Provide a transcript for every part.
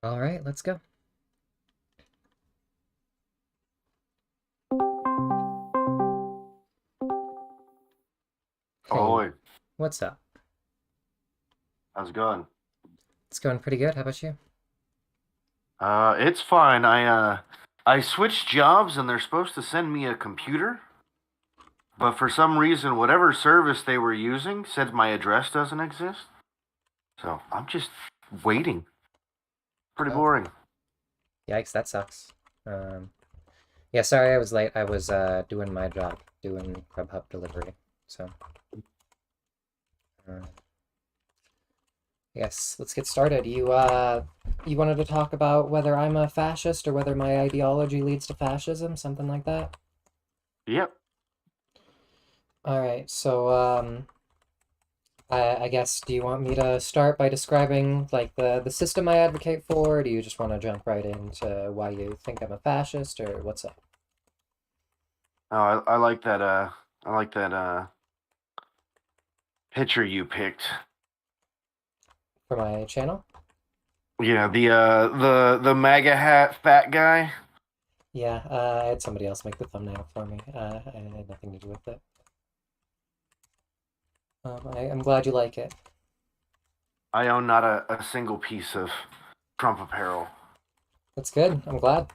All right, let's go. Hey, Ahoy. what's up? How's it going? It's going pretty good. How about you? It's fine. I switched jobs and they're supposed to send me a computer, but for some reason, whatever service they were using said my address doesn't exist. So I'm just waiting. Pretty Oh, boring. yikes, that sucks. Um, yeah, sorry I was late. I was doing my job, doing Grubhub delivery. So, uh, yes, let's get started. You wanted to talk about whether I'm a fascist or whether my ideology leads to fascism, something like that? Yep. All right, so I guess, do you want me to start by describing like the system I advocate for, or do you just want to jump right into why you think I'm a fascist, or what's up Oh, I like that. I like that picture you picked. for my channel? Yeah, the MAGA hat fat guy. Yeah, I had somebody else make the thumbnail for me. I had nothing to do with it. I'm glad you like it. I own not a single piece of Trump apparel. That's good. I'm glad.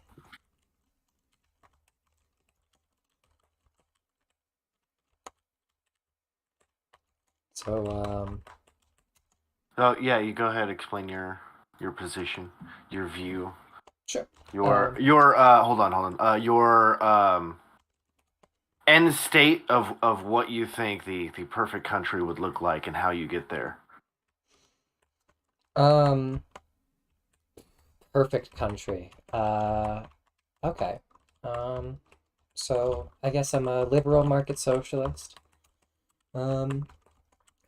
So, Oh yeah, you go ahead. Explain your position, your view. sure. Your hold on. Your end state of what you think the perfect country would look like and how you get there. Um, Perfect country. Okay. Um, so I guess I'm a liberal market socialist. Um,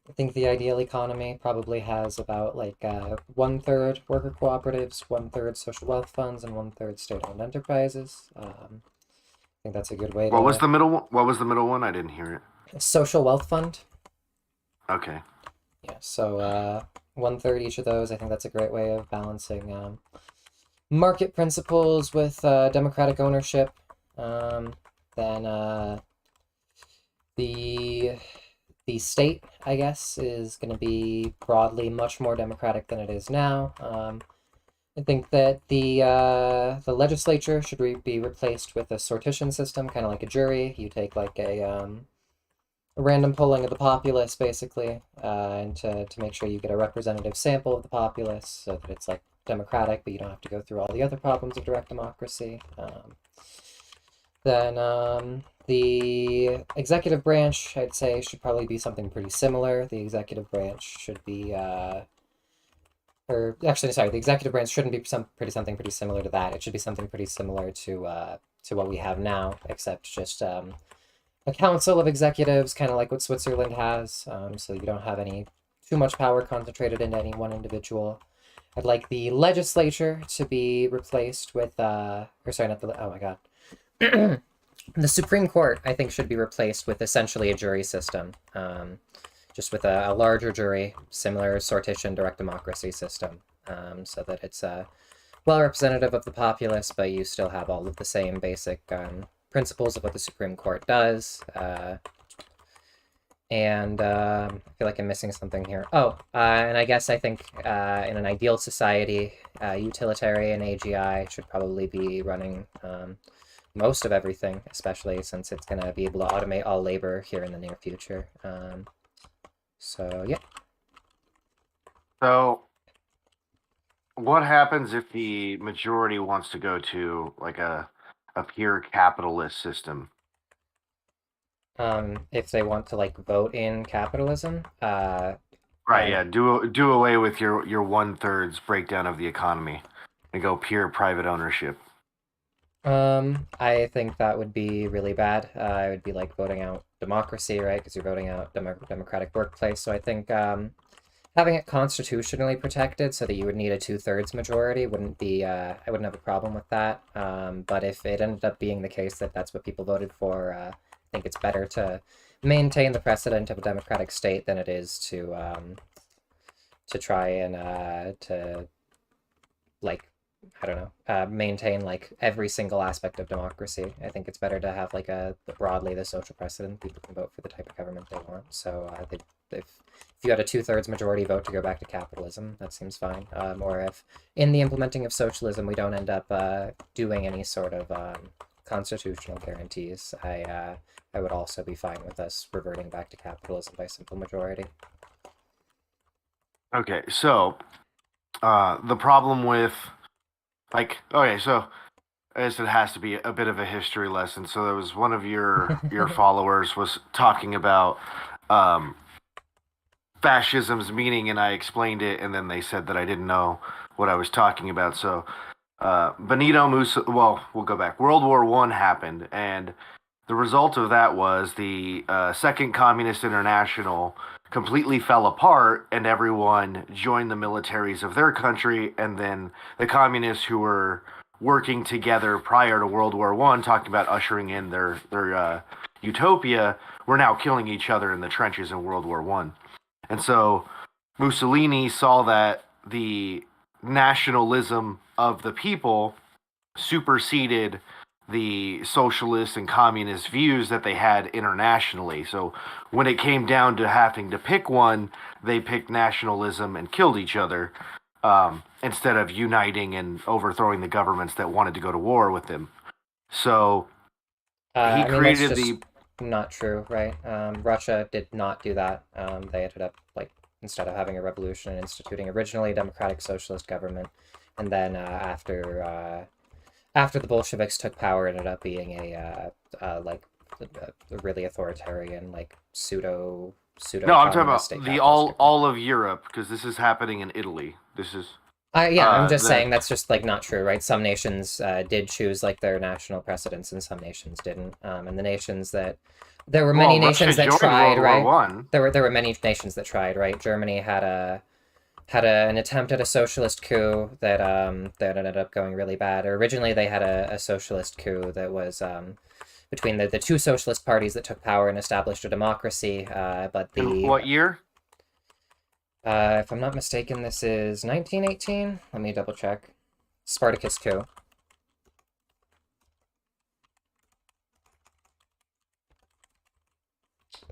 I think the ideal economy probably has about like one-third worker cooperatives, one-third social wealth funds, and one-third state-owned enterprises. I think that's a good way What was to the middle one? What was the middle one? I didn't hear it. social wealth fund. Okay. Yeah, so one-third each of those. I think that's a great way of balancing market principles with democratic ownership. Um, then the the state, I guess, is going to be broadly much more democratic than it is now. I think that the legislature should be replaced with a sortition system, kind of like a jury. You take like a random polling of the populace, basically, and to make sure you get a representative sample of the populace, so that it's like democratic, but you don't have to go through all the other problems of direct democracy. Then the executive branch, I'd say, should probably be something pretty similar. The executive branch should be, or actually, sorry, the executive branch shouldn't be something pretty similar to that. It should be something pretty similar to what we have now, except just a council of executives, kind of like what Switzerland has. So you don't have any too much power concentrated into any one individual. I'd like the legislature to be replaced with, or sorry, not the, oh my God. The Supreme Court, I think, should be replaced with essentially a jury system, just with a larger jury, similar sortition direct democracy system, so that it's well representative of the populace, but you still have all of the same basic principles of what the Supreme Court does. And I feel like I'm missing something here. Oh, and I guess I think in an ideal society, utilitarian AGI should probably be running most of everything, especially since it's going to be able to automate all labor here in the near future. So, yeah. So what happens if the majority wants to go to like a pure capitalist system? If they want to like vote in capitalism, Right, and yeah. Do away with your one thirds breakdown of the economy and go pure private ownership. I think that would be really bad. It would be like voting out democracy, right? Because you're voting out democratic workplace. So I think having it constitutionally protected so that you would need a two-thirds majority wouldn't be, I wouldn't have a problem with that. But if it ended up being the case that that's what people voted for, I think it's better to maintain the precedent of a democratic state than it is to try and like I don't know, maintain like every single aspect of democracy. I think it's better to have like a broadly the social precedent. People can vote for the type of government they want. So if you had a 2/3 majority vote to go back to capitalism, that seems fine. Or if in the implementing of socialism we don't end up doing any sort of constitutional guarantees, I would also be fine with us reverting back to capitalism by simple majority. Okay, so the problem with okay, so I guess it has to be a bit of a history lesson. So there was one of your followers was talking about um, fascism's meaning, and I explained it, and then they said that I didn't know what I was talking about. So Benito Mussolini. Well, we'll go back. World War One happened, and the result of that was the Second Communist International completely fell apart, and everyone joined the militaries of their country, and then the communists who were working together prior to World War One, talking about ushering in their utopia, were now killing each other in the trenches in World War One. And so Mussolini saw that the nationalism of the people superseded the socialist and communist views that they had internationally. So when it came down to having to pick one, they picked nationalism and killed each other instead of uniting and overthrowing the governments that wanted to go to war with them. So he I mean, that's created just the not true, right? Russia did not do that. They ended up like instead of having a revolution and instituting originally a democratic socialist government, and then after the Bolsheviks took power, it ended up being like a really authoritarian, like pseudo no, I'm talking communist about state the capitalist government. all of Europe because this is happening in Italy. This is Yeah, I'm just the saying that's just like not true, right? Some nations did choose like their national precedents, and some nations didn't. And the nations that there were many well, Russia nations that joined tried, World War right? One. There were many nations that tried, right? Germany had an attempt at a socialist coup that ended up going really bad. Originally, they had a socialist coup that was between the two socialist parties that took power and established a democracy. But In the what year? if I'm not mistaken, this is 1918. Let me double check. Spartacus coup.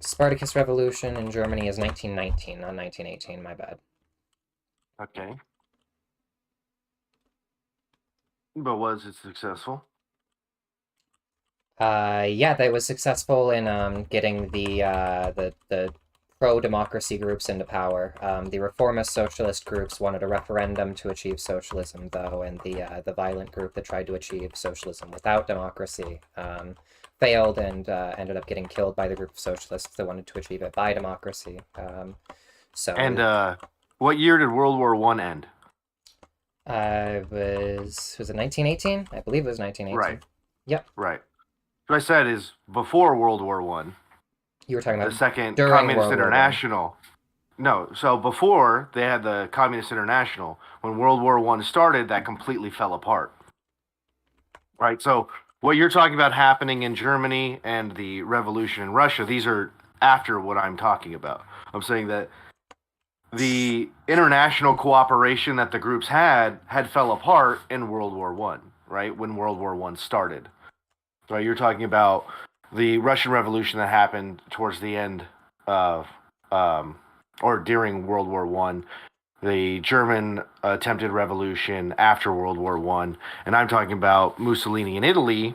Spartacus Revolution in Germany is 1919, not 1918. My bad. Okay, but was it successful? Yeah, that was successful in getting the pro-democracy groups into power. The reformist socialist groups wanted a referendum to achieve socialism, though, and the violent group that tried to achieve socialism without democracy failed and ended up getting killed by the group of socialists that wanted to achieve it by democracy. And So what year did World War One end? was it 1918? I believe it was 1918. Right, Yep, right. What I said is before World War One, you were talking the about Second during Communist World War One. International. No, so before they had the Communist International, when World War One started, that completely fell apart. Right. So what you're talking about happening in Germany and the revolution in Russia, these are after what I'm talking about. I'm saying that the international cooperation that the groups had fell apart in World War One, right? When World War One started. Right, you're talking about the Russian Revolution that happened towards the end of or during World War One, the German attempted revolution after World War One, and I'm talking about Mussolini in Italy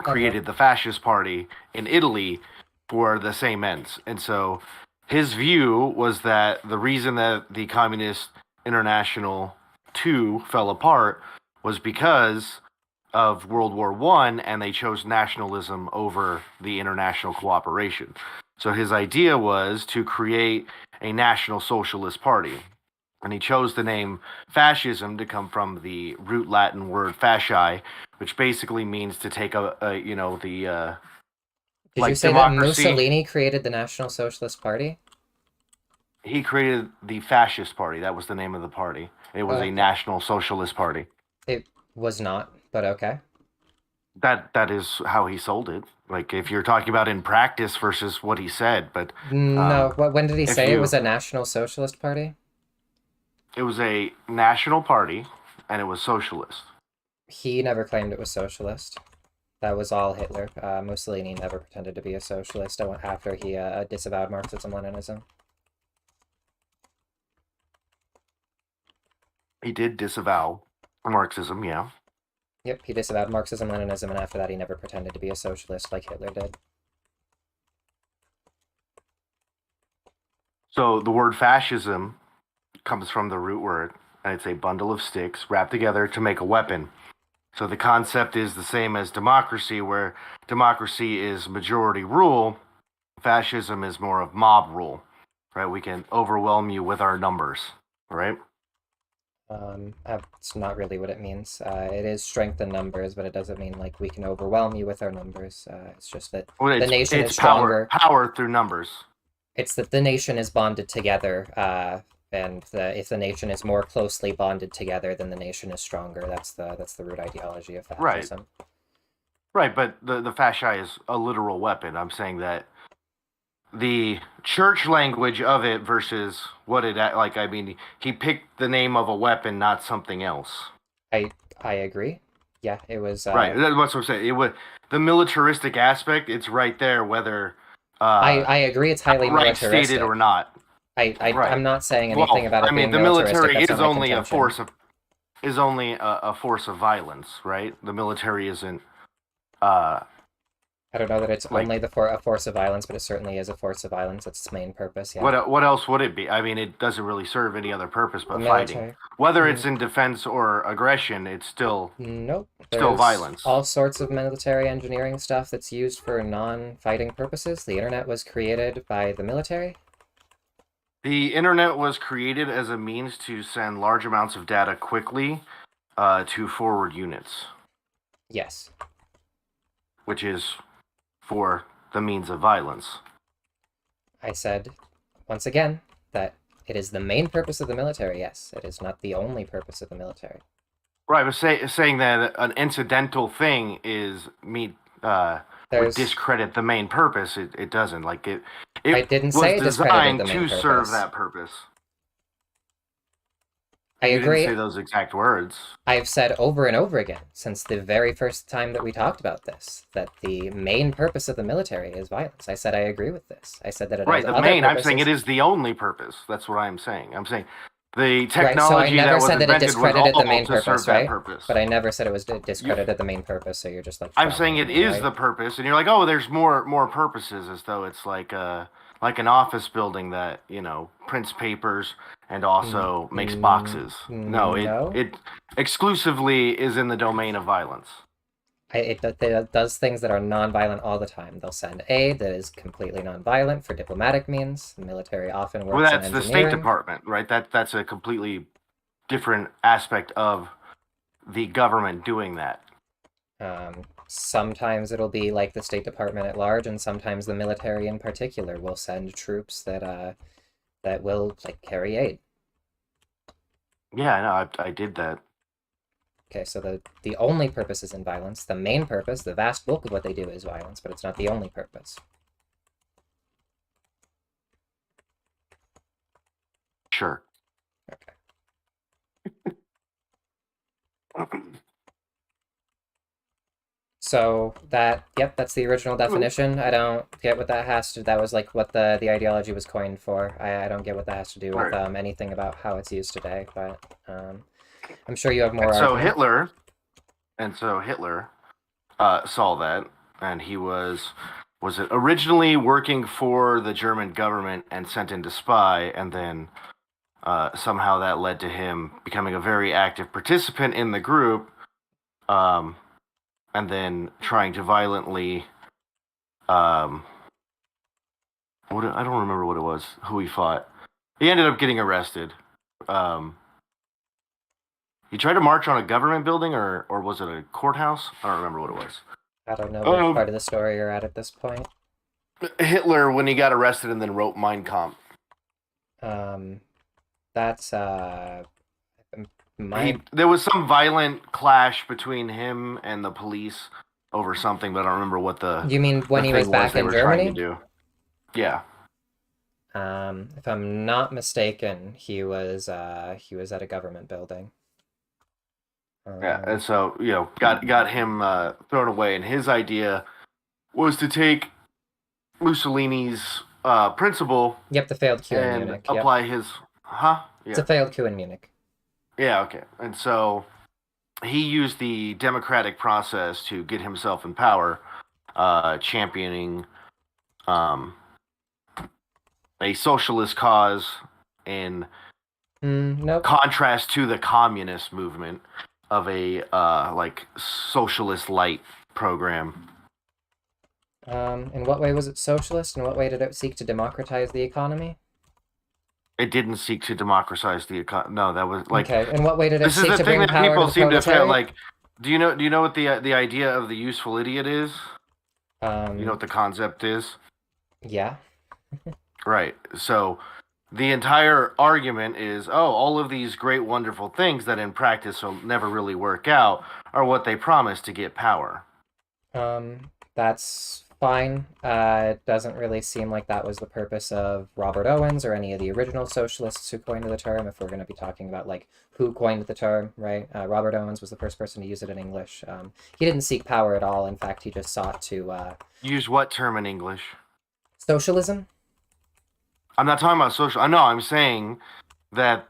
Okay. created the fascist party in Italy for the same ends. And so his view was that the reason that the Communist International 2 fell apart was because of World War One, and they chose nationalism over the international cooperation. So his idea was to create a national socialist party, and he chose the name fascism to come from the root Latin word fasci, which basically means to take a you know the Did you like say that democracy. Mussolini created the National Socialist Party? He created the fascist party. That was the name of the party. It was a Okay. national socialist party. It was not, but okay. That is how he sold it. Like if you're talking about in practice versus what he said, but No, um, when did he if say it you was a National Socialist Party? it was a national party, and it was socialist. He never claimed it was socialist. That was all Hitler. Mussolini never pretended to be a socialist after he disavowed Marxism-Leninism. He did disavow Marxism, yeah. Yep, he disavowed Marxism-Leninism, and after that he never pretended to be a socialist like Hitler did. So the word fascism comes from the root word, and it's a bundle of sticks wrapped together to make a weapon. So the concept is the same as democracy, where democracy is majority rule. Fascism is more of mob rule, right? We can overwhelm you with our numbers, right? That's not really what it means. It is strength in numbers, but it doesn't mean like we can overwhelm you with our numbers. It's just that Well, the nation it's is stronger. power through numbers. It's that the nation is bonded together, and if the nation is more closely bonded together, then the nation is stronger. That's the root ideology of fascism. Right, but the fasci is a literal weapon. I'm saying that the church language of it versus what it like. I mean, he picked the name of a weapon, not something else. I agree. Yeah, it was right. That's what I'm saying. It was the militaristic aspect. It's right there, whether I agree. It's highly militaristic, stated or not. I'm not saying anything about it being the militaristic. military That's is only a force of a force of violence, right? The military isn't. I don't know that it's only a force of violence, but it certainly is a force of violence. That's its main purpose. Yeah. What else would it be? I mean, it doesn't really serve any other purpose but fighting. Whether it's in defense or aggression, it's still nope. Still violence. All sorts of military engineering stuff that's used for non-fighting purposes. The internet was created by the military. The internet was created as a means to send large amounts of data quickly to forward units. Yes. Which is for the means of violence. I said, once again, that it is the main purpose of the military, yes. It is not the only purpose of the military. Right, but saying that an incidental thing is would discredit the main purpose. It doesn't. Like it I didn't say it discredited the main purpose. To serve that purpose. I agree. You didn't say those exact words. I've said over and over again, since the very first time that we talked about this, that the main purpose of the military is violence. I said I agree with this. I said that it has other purposes. I'm saying it is the only purpose. That's what I'm saying. I'm saying the technology so I never that was said that it discredited the main purpose, right? Purpose. But I never said it was discredited the main purpose, so you're just like... I'm saying it is the purpose, and you're like, oh, there's more purposes, as though it's like an office building that, prints papers and also makes boxes. No, it exclusively is in the domain of violence. It does things that are non-violent all the time. They'll send aid that is completely non-violent for diplomatic means. The military often works in engineering. That's the State Department, right? That's a completely different aspect of the government doing that. Sometimes it'll be like the State Department at large, and sometimes the military in particular will send troops that will carry aid. Yeah, no, I did that. Okay, so the only purpose is in violence. The main purpose, the vast bulk of what they do is violence, but it's not the only purpose. Sure. Okay. So that's the original definition. I don't get what that has to. That was what the ideology was coined for. I don't get what that has to do with anything about how it's used today. But I'm sure you have more. So Hitler saw that, and he was it originally working for the German government and sent in to spy, and then somehow that led to him becoming a very active participant in the group. And then trying to violently, I don't remember what it was, who he fought. He ended up getting arrested. He tried to march on a government building, or was it a courthouse? I don't remember what it was. I don't know what part of the story you're at this point. Hitler, when he got arrested and then wrote Mein Kampf. That's there was some violent clash between him and the police over something, but I don't remember what the. You mean when he was back in Germany? Yeah. If I'm not mistaken, he was at a government building. Yeah, and Um, so got him thrown away, and his idea was to take Mussolini's principle yep, the failed coup in and Munich. Yep, apply his. Huh? it's a Yeah. failed coup in Munich. Yeah. Okay. And so he used the democratic process to get himself in power, championing um, a socialist cause in Nope. contrast to the communist movement of a like socialist light program. In what way was it socialist? In what way did it seek to democratize the economy? It didn't seek to democratize the economy. No, that was like Okay. In what way did it this is seek the to thing bring that power to people the seem to fail. proletariat? Like, do you know what the idea of the useful idiot is? You know Um, what the concept is? yeah. Right. So the entire argument is, oh, all of these great, wonderful things that in practice will never really work out are what they promise to get power. That's fine. It doesn't really seem like that was the purpose of Robert Owens or any of the original socialists who coined the term, if we're going to be talking about like who coined the term, right? Robert Owens was the first person to use it in English. He didn't seek power at all. In fact, he just sought to Use what term in English? socialism. I'm not talking about social. I know. I'm saying that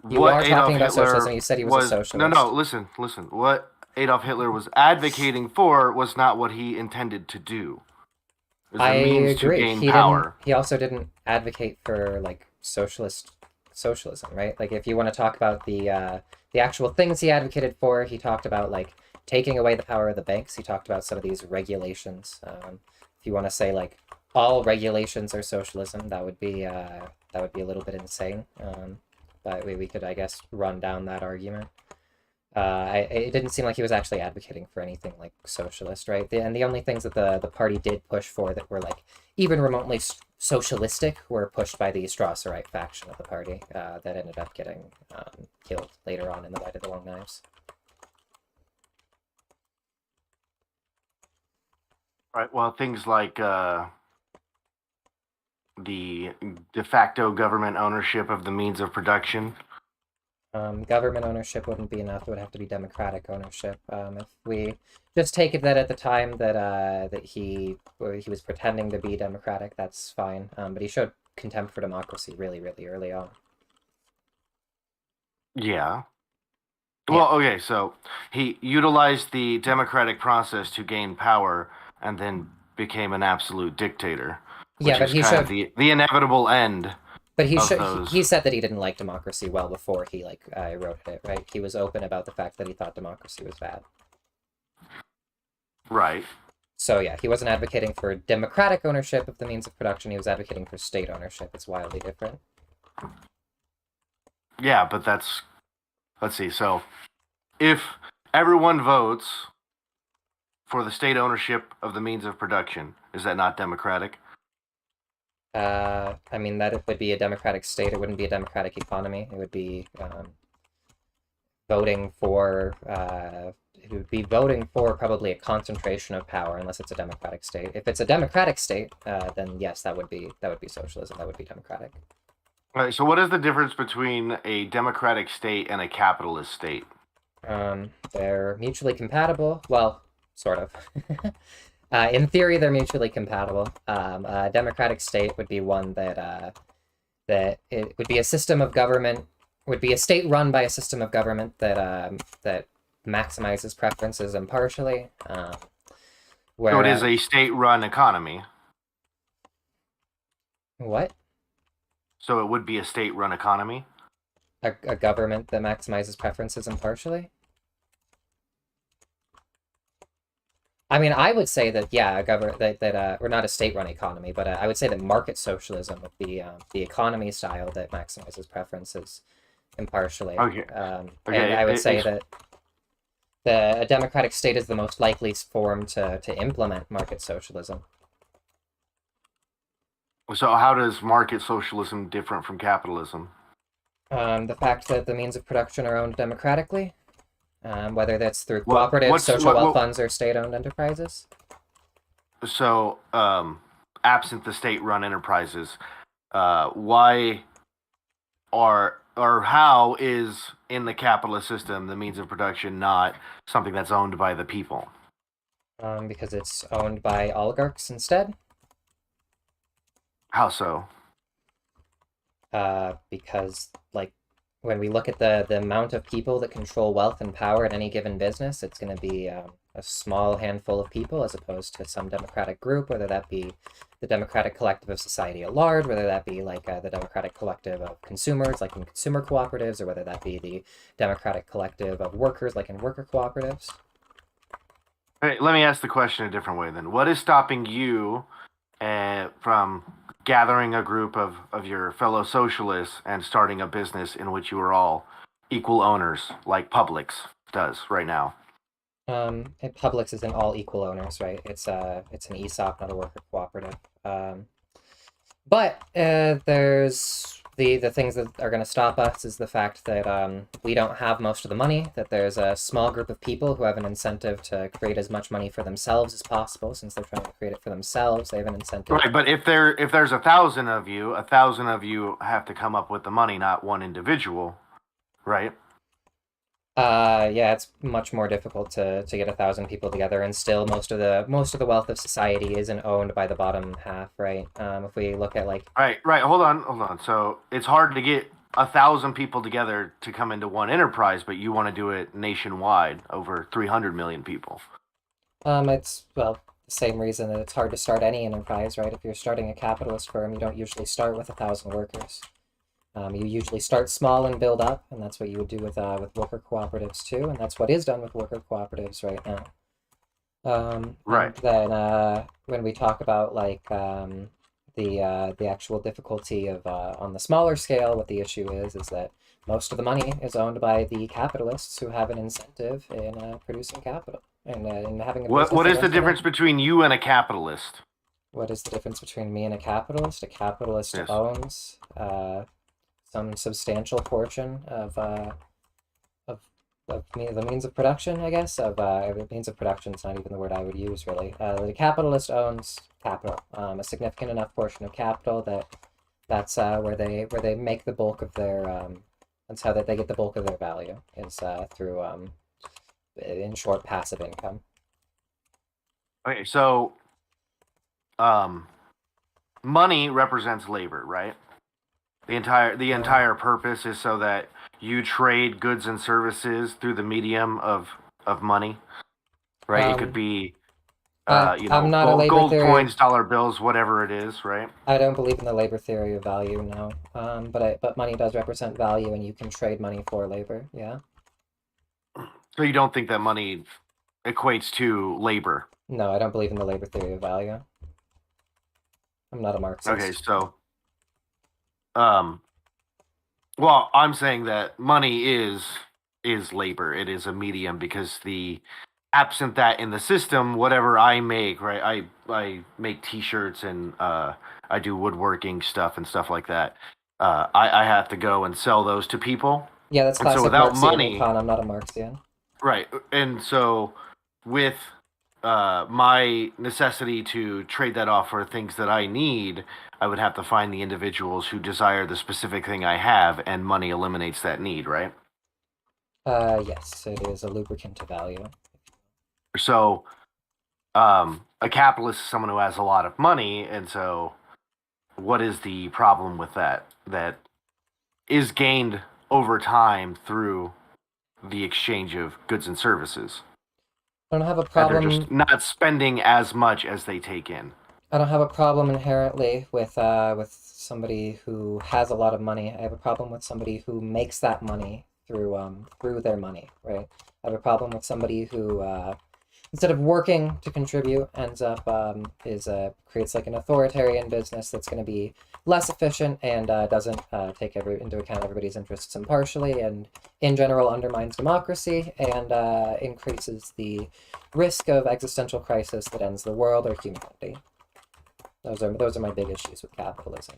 You what are talking Adolf about socialism. Hitler You said he was a was. No, no. socialist. Listen. What Adolf Hitler was advocating for was not what he intended to do. It was I a means to agree. gain He didn't. power. He also didn't advocate for like socialism, right? Like if you want to talk about the actual things he advocated for, he talked about like taking away the power of the banks. He talked about some of these regulations. If you want to say like all regulations are socialism, that would be a little bit insane. But we could, I guess, run down that argument. It didn't seem like he was actually advocating for anything like socialist, right? And the only things that the party did push for that were like even remotely socialistic were pushed by the Strasserite faction of the party that ended up getting killed later on in the Light of the Long Knives. Right. Well, things like the de facto government ownership of the means of production. Government ownership wouldn't be enough. It would have to be democratic ownership. If we just take it that at the time that he was pretending to be democratic, that's fine. But he showed contempt for democracy really, really early on. Yeah. Yeah. Well, okay, so he utilized the democratic process to gain power and then became an absolute dictator, Yeah, which but is he kind of showed the inevitable end But of those. he said that he didn't like democracy well before he like wrote it, right? He was open about the fact that he thought democracy was bad. Right. So yeah, he wasn't advocating for democratic ownership of the means of production. He was advocating for state ownership. It's wildly different. Yeah, but that's let's see. So, if everyone votes for the state ownership of the means of production, is that not democratic? I mean that it would be a democratic state. It wouldn't be a democratic economy. It would be voting for it would be voting for probably a concentration of power unless it's a democratic state. If it's a democratic state, then yes, that would be socialism. That would be democratic. All right. So, what is the difference between a democratic state and a capitalist state? They're mutually compatible. Well, sort of. In theory, they're mutually compatible. A democratic state would be one that it would be a system of government, would be a state run by a system of government that maximizes preferences impartially. So, it is Where a state-run economy. what So, it would be a state-run economy. a government that maximizes preferences impartially. I mean, I would say that yeah, a government that we're not a state-run economy, but I would say that market socialism would be the economy style that maximizes preferences impartially. Okay. And I would say it's that a democratic state is the most likely form to implement market socialism. So how does market socialism different from capitalism? The fact that the means of production are owned democratically, whether that's through What cooperative, what's social wealth what funds, or state-owned enterprises. so absent the state-run enterprises, why are or how is in the capitalist system the means of production not something that's owned by the people? Because it's owned by oligarchs instead. How so? Because like when we look at the amount of people that control wealth and power at any given business, it's going to be a small handful of people as opposed to some democratic group, whether that be the democratic collective of society at large, whether that be like the democratic collective of consumers, like in consumer cooperatives, or whether that be the democratic collective of workers, like in worker cooperatives. Hey, let me ask the question a different way then. What is stopping you from gathering a group of your fellow socialists and starting a business in which you are all equal owners, like Publix does right now? Publix isn't all equal owners, right? It's an ESOP, not a worker cooperative. But there's the things that are going to stop us is the fact that we don't have most of the money. That there's a small group of people who have an incentive to create as much money for themselves as possible, since they're trying to create it for themselves. They have an incentive. Right, but if there's 1,000 of you have to come up with the money, not one individual, right? Yeah, it's much more difficult to get 1,000 people together, and still most of the wealth of society isn't owned by the bottom half, right? If we look at like Right, right. Hold on. So it's hard to get 1,000 people together to come into one enterprise, but you want to do it nationwide over 300 million people. it's well the same reason that it's hard to start any enterprise, right? If you're starting a capitalist firm, you don't usually start with 1,000 workers. You usually start small and build up, and that's what you would do with worker cooperatives too, and that's what is done with worker cooperatives right now. And Right. then when we talk about like the actual difficulty of on the smaller scale, what the issue is that most of the money is owned by the capitalists who have an incentive in producing capital and in having a business What that is the earns money. difference between you and a capitalist? What is the difference between me and a capitalist? A capitalist Yes. owns some substantial portion of the means of production, I guess. The means of production is not even the word I would use, really. The capitalist owns capital, a significant enough portion of capital that's where they make the bulk of their that's how that they get the bulk of their value is through in short passive income. Okay, so um, money represents labor, right? The entire purpose is so that you trade goods and services through the medium of money, right? It could Um, be I'm not a labor gold theory. coins, dollar bills, whatever it is, right? I don't believe in the labor theory of value, no. But money does represent value, and you can trade money for labor. Yeah. So you don't think that money equates to labor? No, I don't believe in the labor theory of value. I'm not a Okay, Marxist. so um, well, I'm saying that money is labor. It is a medium because the absent that in the system, whatever I make, right? I make T-shirts and I do woodworking stuff and stuff like that. I have to go and sell those to people, Yeah, that's and so classic without Marxian money, econ. I'm not a Marxian. right? And so with my necessity to trade that off for things that I need, I would have to find the individuals who desire the specific thing I have, and money eliminates that need, right? Yes, it is a lubricant to value. So, a capitalist is someone who has a lot of money, and so what is the problem with that? That is gained over time through the exchange of goods and services, I don't have a and they're just problem. not spending as much as they take in. I don't have a problem inherently with somebody who has a lot of money. I have a problem with somebody who makes that money through their money, right? I have a problem with somebody who instead of working to contribute ends up is creates like an authoritarian business that's going to be less efficient and doesn't take into account everybody's interests impartially and in general undermines democracy and increases the risk of existential crisis that ends the world or humanity. Those are my big issues with capitalism.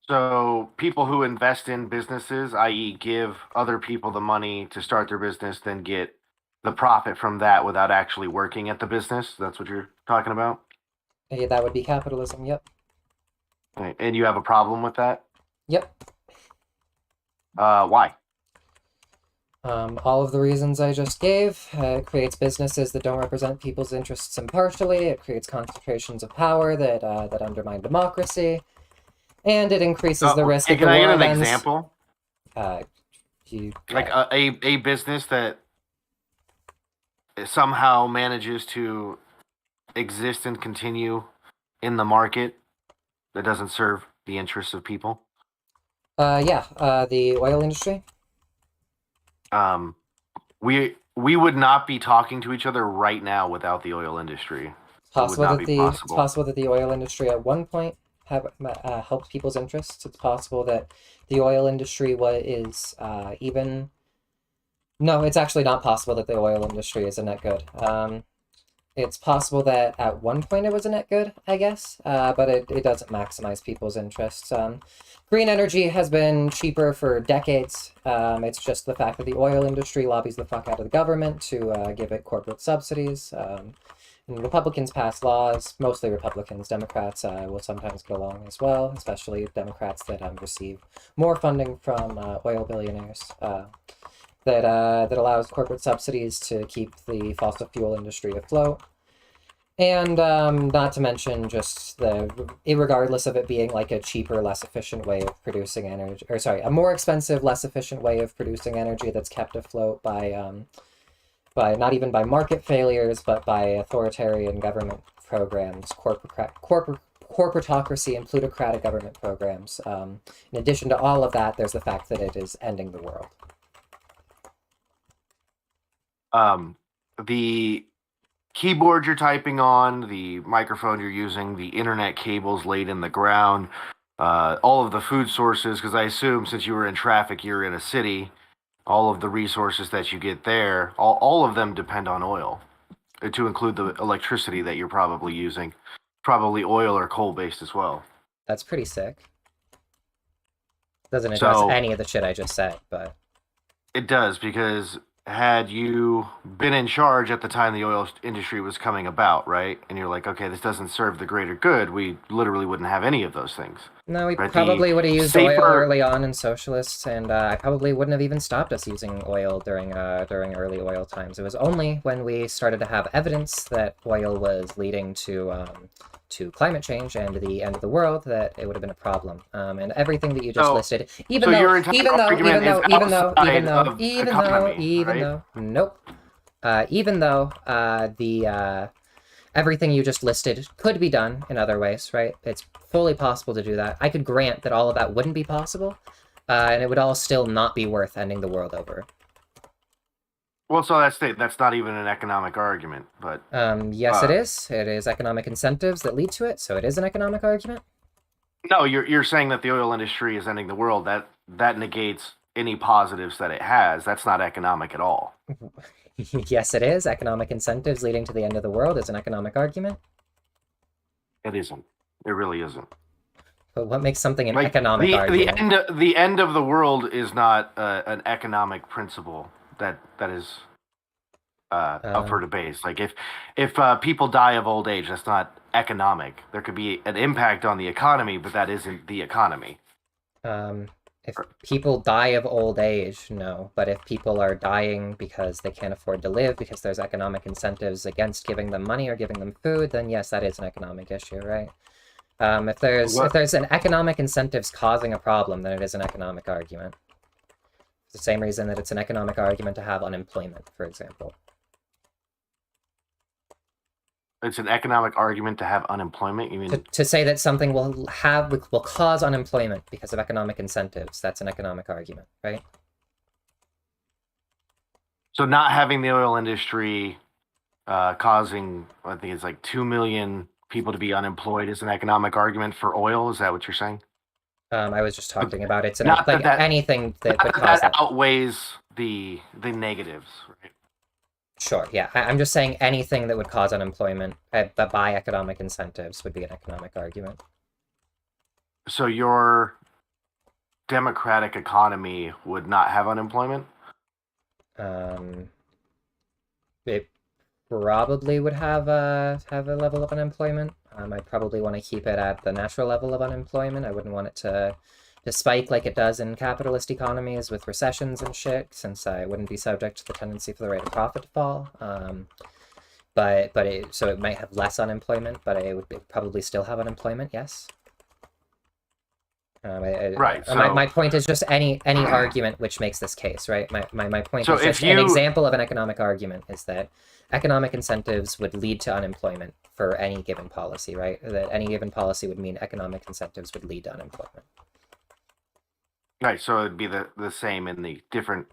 So, people who invest in businesses, i.e., give other people the money to start their business, then get the profit from that without actually working at the business. That's what you're talking about? Yeah, that would be capitalism. Yep. Right. And you have a problem with that? Yep. Why? All of the reasons I just gave. It creates businesses that don't represent people's interests impartially. It creates concentrations of power that undermine democracy, and it increases the risk of Can the I get world an ends. example? Uh, you, Like a business that somehow manages to exist and continue in the market that doesn't serve the interests of people. the oil industry. Um, we would not be talking to each other right now without the oil industry. It would not be It's possible. possible that the oil industry at one point have helped people's interests. It's possible that the oil industry is even. No, it's actually not possible that the oil industry is a net good. It's possible that at one point it was a net good, I guess, but it doesn't maximize people's interests. Green energy has been cheaper for decades. It's just the fact that the oil industry lobbies the fuck out of the government to give it corporate subsidies. And Republicans pass laws, mostly Republicans. Democrats will sometimes get along as well, especially Democrats that receive more funding from oil billionaires. That allows corporate subsidies to keep the fossil fuel industry afloat. And not to mention just regardless of it being like a cheaper, less efficient way of producing energy, or sorry, a more expensive, less efficient way of producing energy that's kept afloat by not even by market failures, but by authoritarian government programs, corporatocracy and plutocratic government programs. In addition to all of that, there's the fact that it is ending the world. The keyboard you're typing on, the microphone you're using, the internet cables laid in the ground, all of the food sources, because I assume since you were in traffic, you're in a city, all of the resources that you get there, all of them depend on oil, to include the electricity that you're probably using, probably oil or coal based as well. That's pretty sick. Doesn't address So any of the shit I just said, but it does, because had you been in charge at the time the oil industry was coming about, right? And you're like, okay, this doesn't serve the greater good, we literally wouldn't have any of those things. no, we Right? probably would have used oil safer, early on in socialists, and I probably wouldn't have even stopped us using oil during early oil times. It was only when we started to have evidence that oil was leading to climate change and the end of the world that it would have been a problem. And everything that you just listed, even though, your entire argument is outside of economy, right? nope. Even though the everything you just listed could be done in other ways, right? It's fully possible to do that. I could grant that all of that wouldn't be possible, and it would all still not be worth ending the world over. Well, so that's not even an economic argument, but yes, it is. It is economic incentives that lead to it, so it is an economic argument. no, you're saying that the oil industry is ending the world. That negates any positives that it has. That's not economic at all. Yes, it is. Economic incentives leading to the end of the world is an economic argument. It isn't. It really isn't. But what makes something an Like economic argument? the end of the world is not an economic principle that is up for debate. Like if people die of old age, that's not economic. There could be an impact on the economy, but that isn't the economy. If people die of old age, no. But if people are dying because they can't afford to live, because there's economic incentives against giving them money or giving them food, then yes, that is an economic issue, right? If there's an economic incentives causing a problem, then it is an economic argument. It's the same reason that it's an economic argument to have unemployment, for example. It's an economic argument to have unemployment. You mean to say that something will cause unemployment because of economic incentives? That's an economic argument, right? So not having the oil industry causing, I think it's like 2 million people to be unemployed is an economic argument for oil. Is that what you're saying? I was just talking about it's not like that, anything that could cause that outweighs the negatives, right? Sure, yeah. I'm just saying anything that would cause unemployment but by economic incentives would be an economic argument. So your democratic economy would not have unemployment? It probably would have a level of unemployment. I'd probably want to keep it at the natural level of unemployment. I wouldn't want it to to spike like it does in capitalist economies with recessions and shit, since I wouldn't be subject to the tendency for the rate of profit to fall. So it might have less unemployment, but it would probably still have unemployment. Yes. Right. So My point is just any argument which makes this case, right? My point So is if just an you example of an economic argument is that economic incentives would lead to unemployment for any given policy, right? That any given policy would mean economic incentives would lead to unemployment. right, so it'd be the same in the different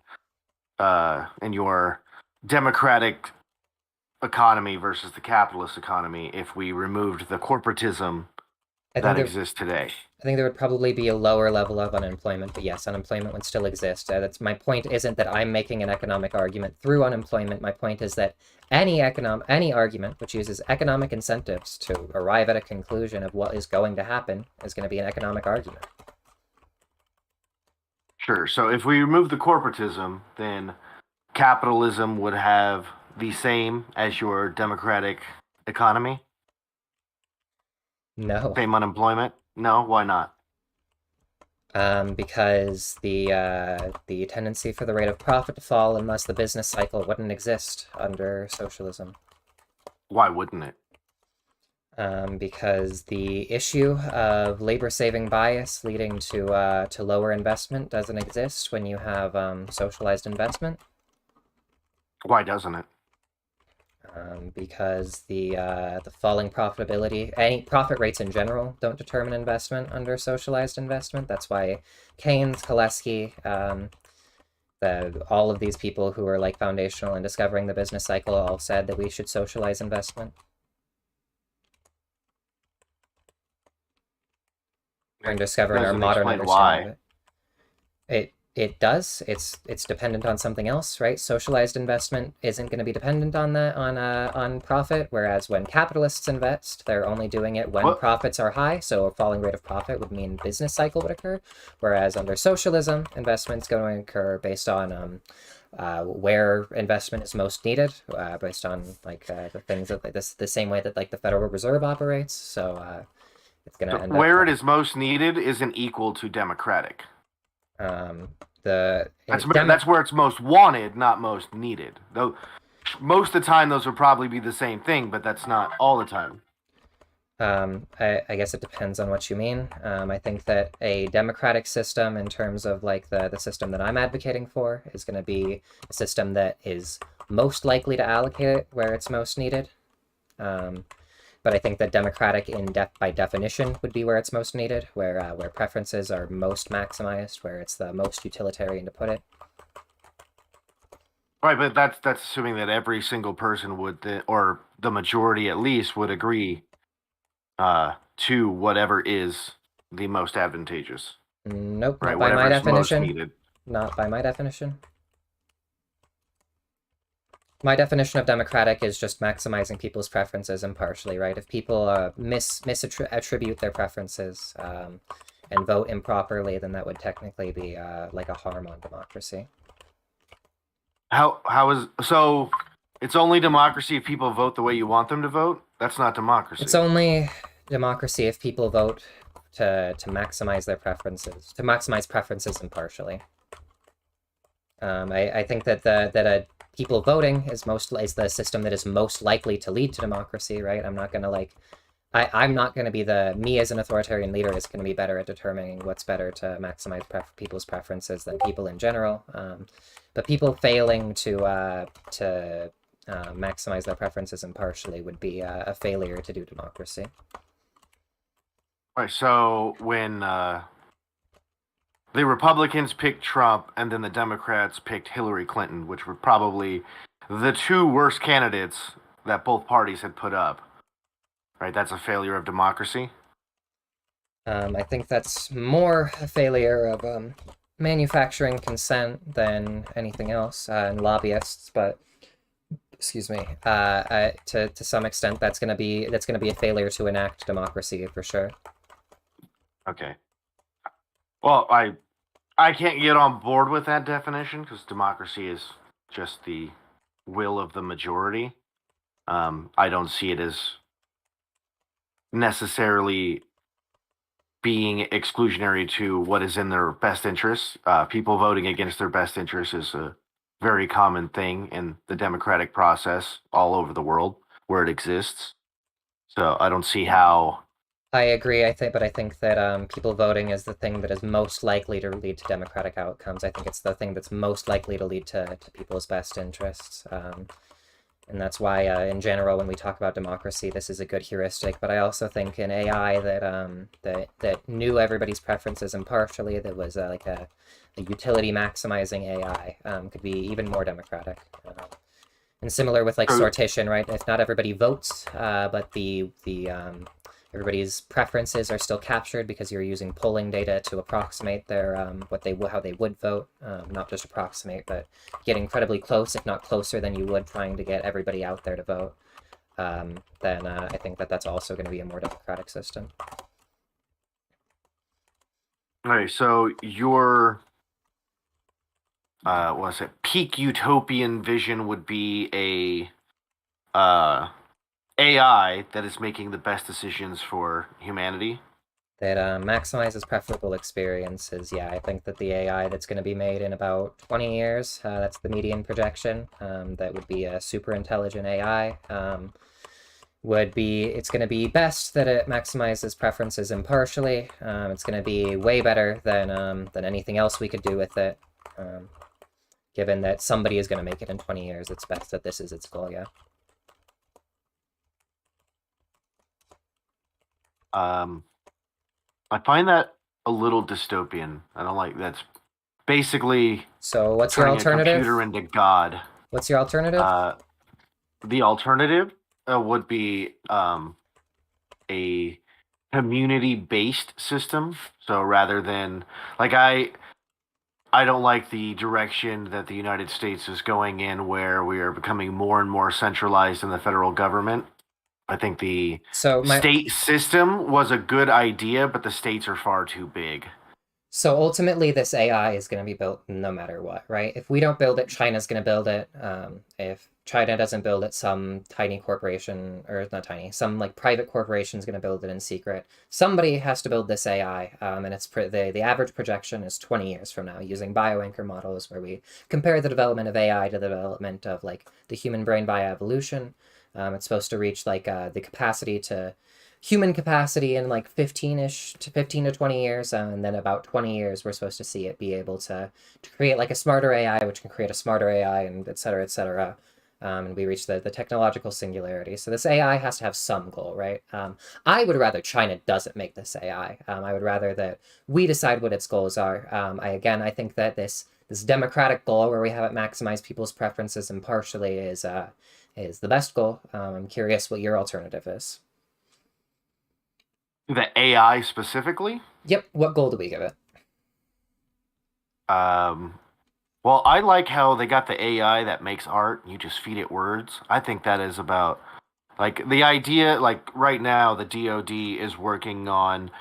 in your democratic economy versus the capitalist economy if we removed the corporatism I think that there exists today. I think there would probably be a lower level of unemployment, but yes, unemployment would still exist. That's my point. Isn't that I'm making an economic argument through unemployment. My point is that any argument which uses economic incentives to arrive at a conclusion of what is going to happen is going to be an economic argument. Sure. So if we remove the corporatism, then capitalism would have the same as your democratic economy? No, Same unemployment? No, why not? because the tendency for the rate of profit to fall unless the business cycle wouldn't exist under socialism. Why wouldn't it? Because the issue of labor-saving bias leading to lower investment doesn't exist when you have socialized investment. Why doesn't it? Because the falling profitability, any profit rates in general, don't determine investment under socialized investment. That's why Keynes, Kalecki, all of these people who are like foundational in discovering the business cycle all said that we should socialize investment. And discovering our Doesn't modern explain understanding why. of it. It does. It's dependent on something else, right? Socialized investment isn't going to be dependent on that on profit, whereas when capitalists invest, they're only doing it when What? profits are high. So a falling rate of profit would mean business cycle would occur, whereas under socialism, investment's going to occur based on where investment is most needed, based on like the things that like this the same way that like the Federal Reserve operates. So it's going So to end up where it is most needed isn't equal to democratic. um, the That's where it's most wanted, not most needed. Though most of the time those would probably be the same thing, but that's not all the time. I guess it depends on what you mean. I think that a democratic system, in terms of like the system that I'm advocating for, is going to be a system that is most likely to allocate it where it's most needed. But I think that democratic by definition would be where it's most needed, where preferences are most maximized, where it's the most utilitarian to put it. Right, but that's assuming that every single person would, or the majority at least, would agree to whatever is the most advantageous. Nope, Right, not by my whatever is most definition. needed. Not by my definition. My definition of democratic is just maximizing people's preferences impartially, right? If people misattribute their preferences and vote improperly, then that would technically be like a harm on democracy. How is so? It's only democracy if people vote the way you want them to vote. That's not democracy. It's only democracy if people vote to maximize their preferences, to maximize preferences impartially. I think that people voting is the system that is most likely to lead to democracy, right? I'm not gonna like, I'm not gonna be me as an authoritarian leader is gonna be better at determining what's better to maximize people's preferences than people in general. But people failing to maximize their preferences impartially would be a failure to do democracy. Right. So when the Republicans picked Trump and then the Democrats picked Hillary Clinton, which were probably the two worst candidates that both parties had put up. Right, that's a failure of democracy. I think that's more a failure of manufacturing consent than anything else, and lobbyists. But excuse me, to some extent, that's gonna be a failure to enact democracy for sure. Okay. Well, I can't get on board with that definition because democracy is just the will of the majority. I don't see it as necessarily being exclusionary to what is in their best interests. People voting against their best interests is a very common thing in the democratic process all over the world where it exists. So I don't see how. I agree. But I think that people voting is the thing that is most likely to lead to democratic outcomes. I think it's the thing that's most likely to lead to people's best interests. And that's why, in general, when we talk about democracy, this is a good heuristic. But I also think an AI that knew everybody's preferences impartially, that was like a utility maximizing AI, could be even more democratic. And similar with like sortition, right? If not everybody votes, but the everybody's preferences are still captured because you're using polling data to approximate their how they would vote, not just approximate, but get incredibly close, if not closer than you would trying to get everybody out there to vote. Then I think that that's also going to be a more democratic system. All right, so your what's it? Peak utopian vision would be a AI that is making the best decisions for humanity. That maximizes preferable experiences. Yeah, I think that the AI that's going to be made in about 20 years, that's the median projection, that would be a super intelligent AI. It's going to be best that it maximizes preferences impartially. It's going to be way better than anything else we could do with it. Given that somebody is going to make it in 20 years, it's best that this is its goal, yeah. I find that a little dystopian. I don't like that's basically So what's your turning a alternative? computer into God. What's your alternative? The alternative would be a community-based system. So rather than like I don't like the direction that the United States is going in, where we are becoming more and more centralized in the federal government. I think the state system was a good idea, but the states are far too big. So ultimately, this AI is going to be built no matter what, right? If we don't build it, China's going to build it. If China doesn't build it, some tiny corporation, or not tiny, some like private corporation is going to build it in secret. Somebody has to build this AI, and the average projection is 20 years from now, using bioanchor models where we compare the development of AI to the development of like the human brain via evolution. It's supposed to reach like the capacity to human capacity in like 15 to 20 years, and then about 20 years we're supposed to see it be able to create like a smarter AI, which can create a smarter AI, and et cetera, et cetera. And we reach the technological singularity. So this AI has to have some goal, right? I would rather China doesn't make this AI. I would rather that we decide what its goals are. I think that this democratic goal where we have it maximize people's preferences impartially is the best goal. I'm curious what your alternative is. The AI specifically? Yep. What goal do we give it? Well, I like how they got the AI that makes art. You just feed it words. I think that is about like the idea. Like right now, the DoD is working on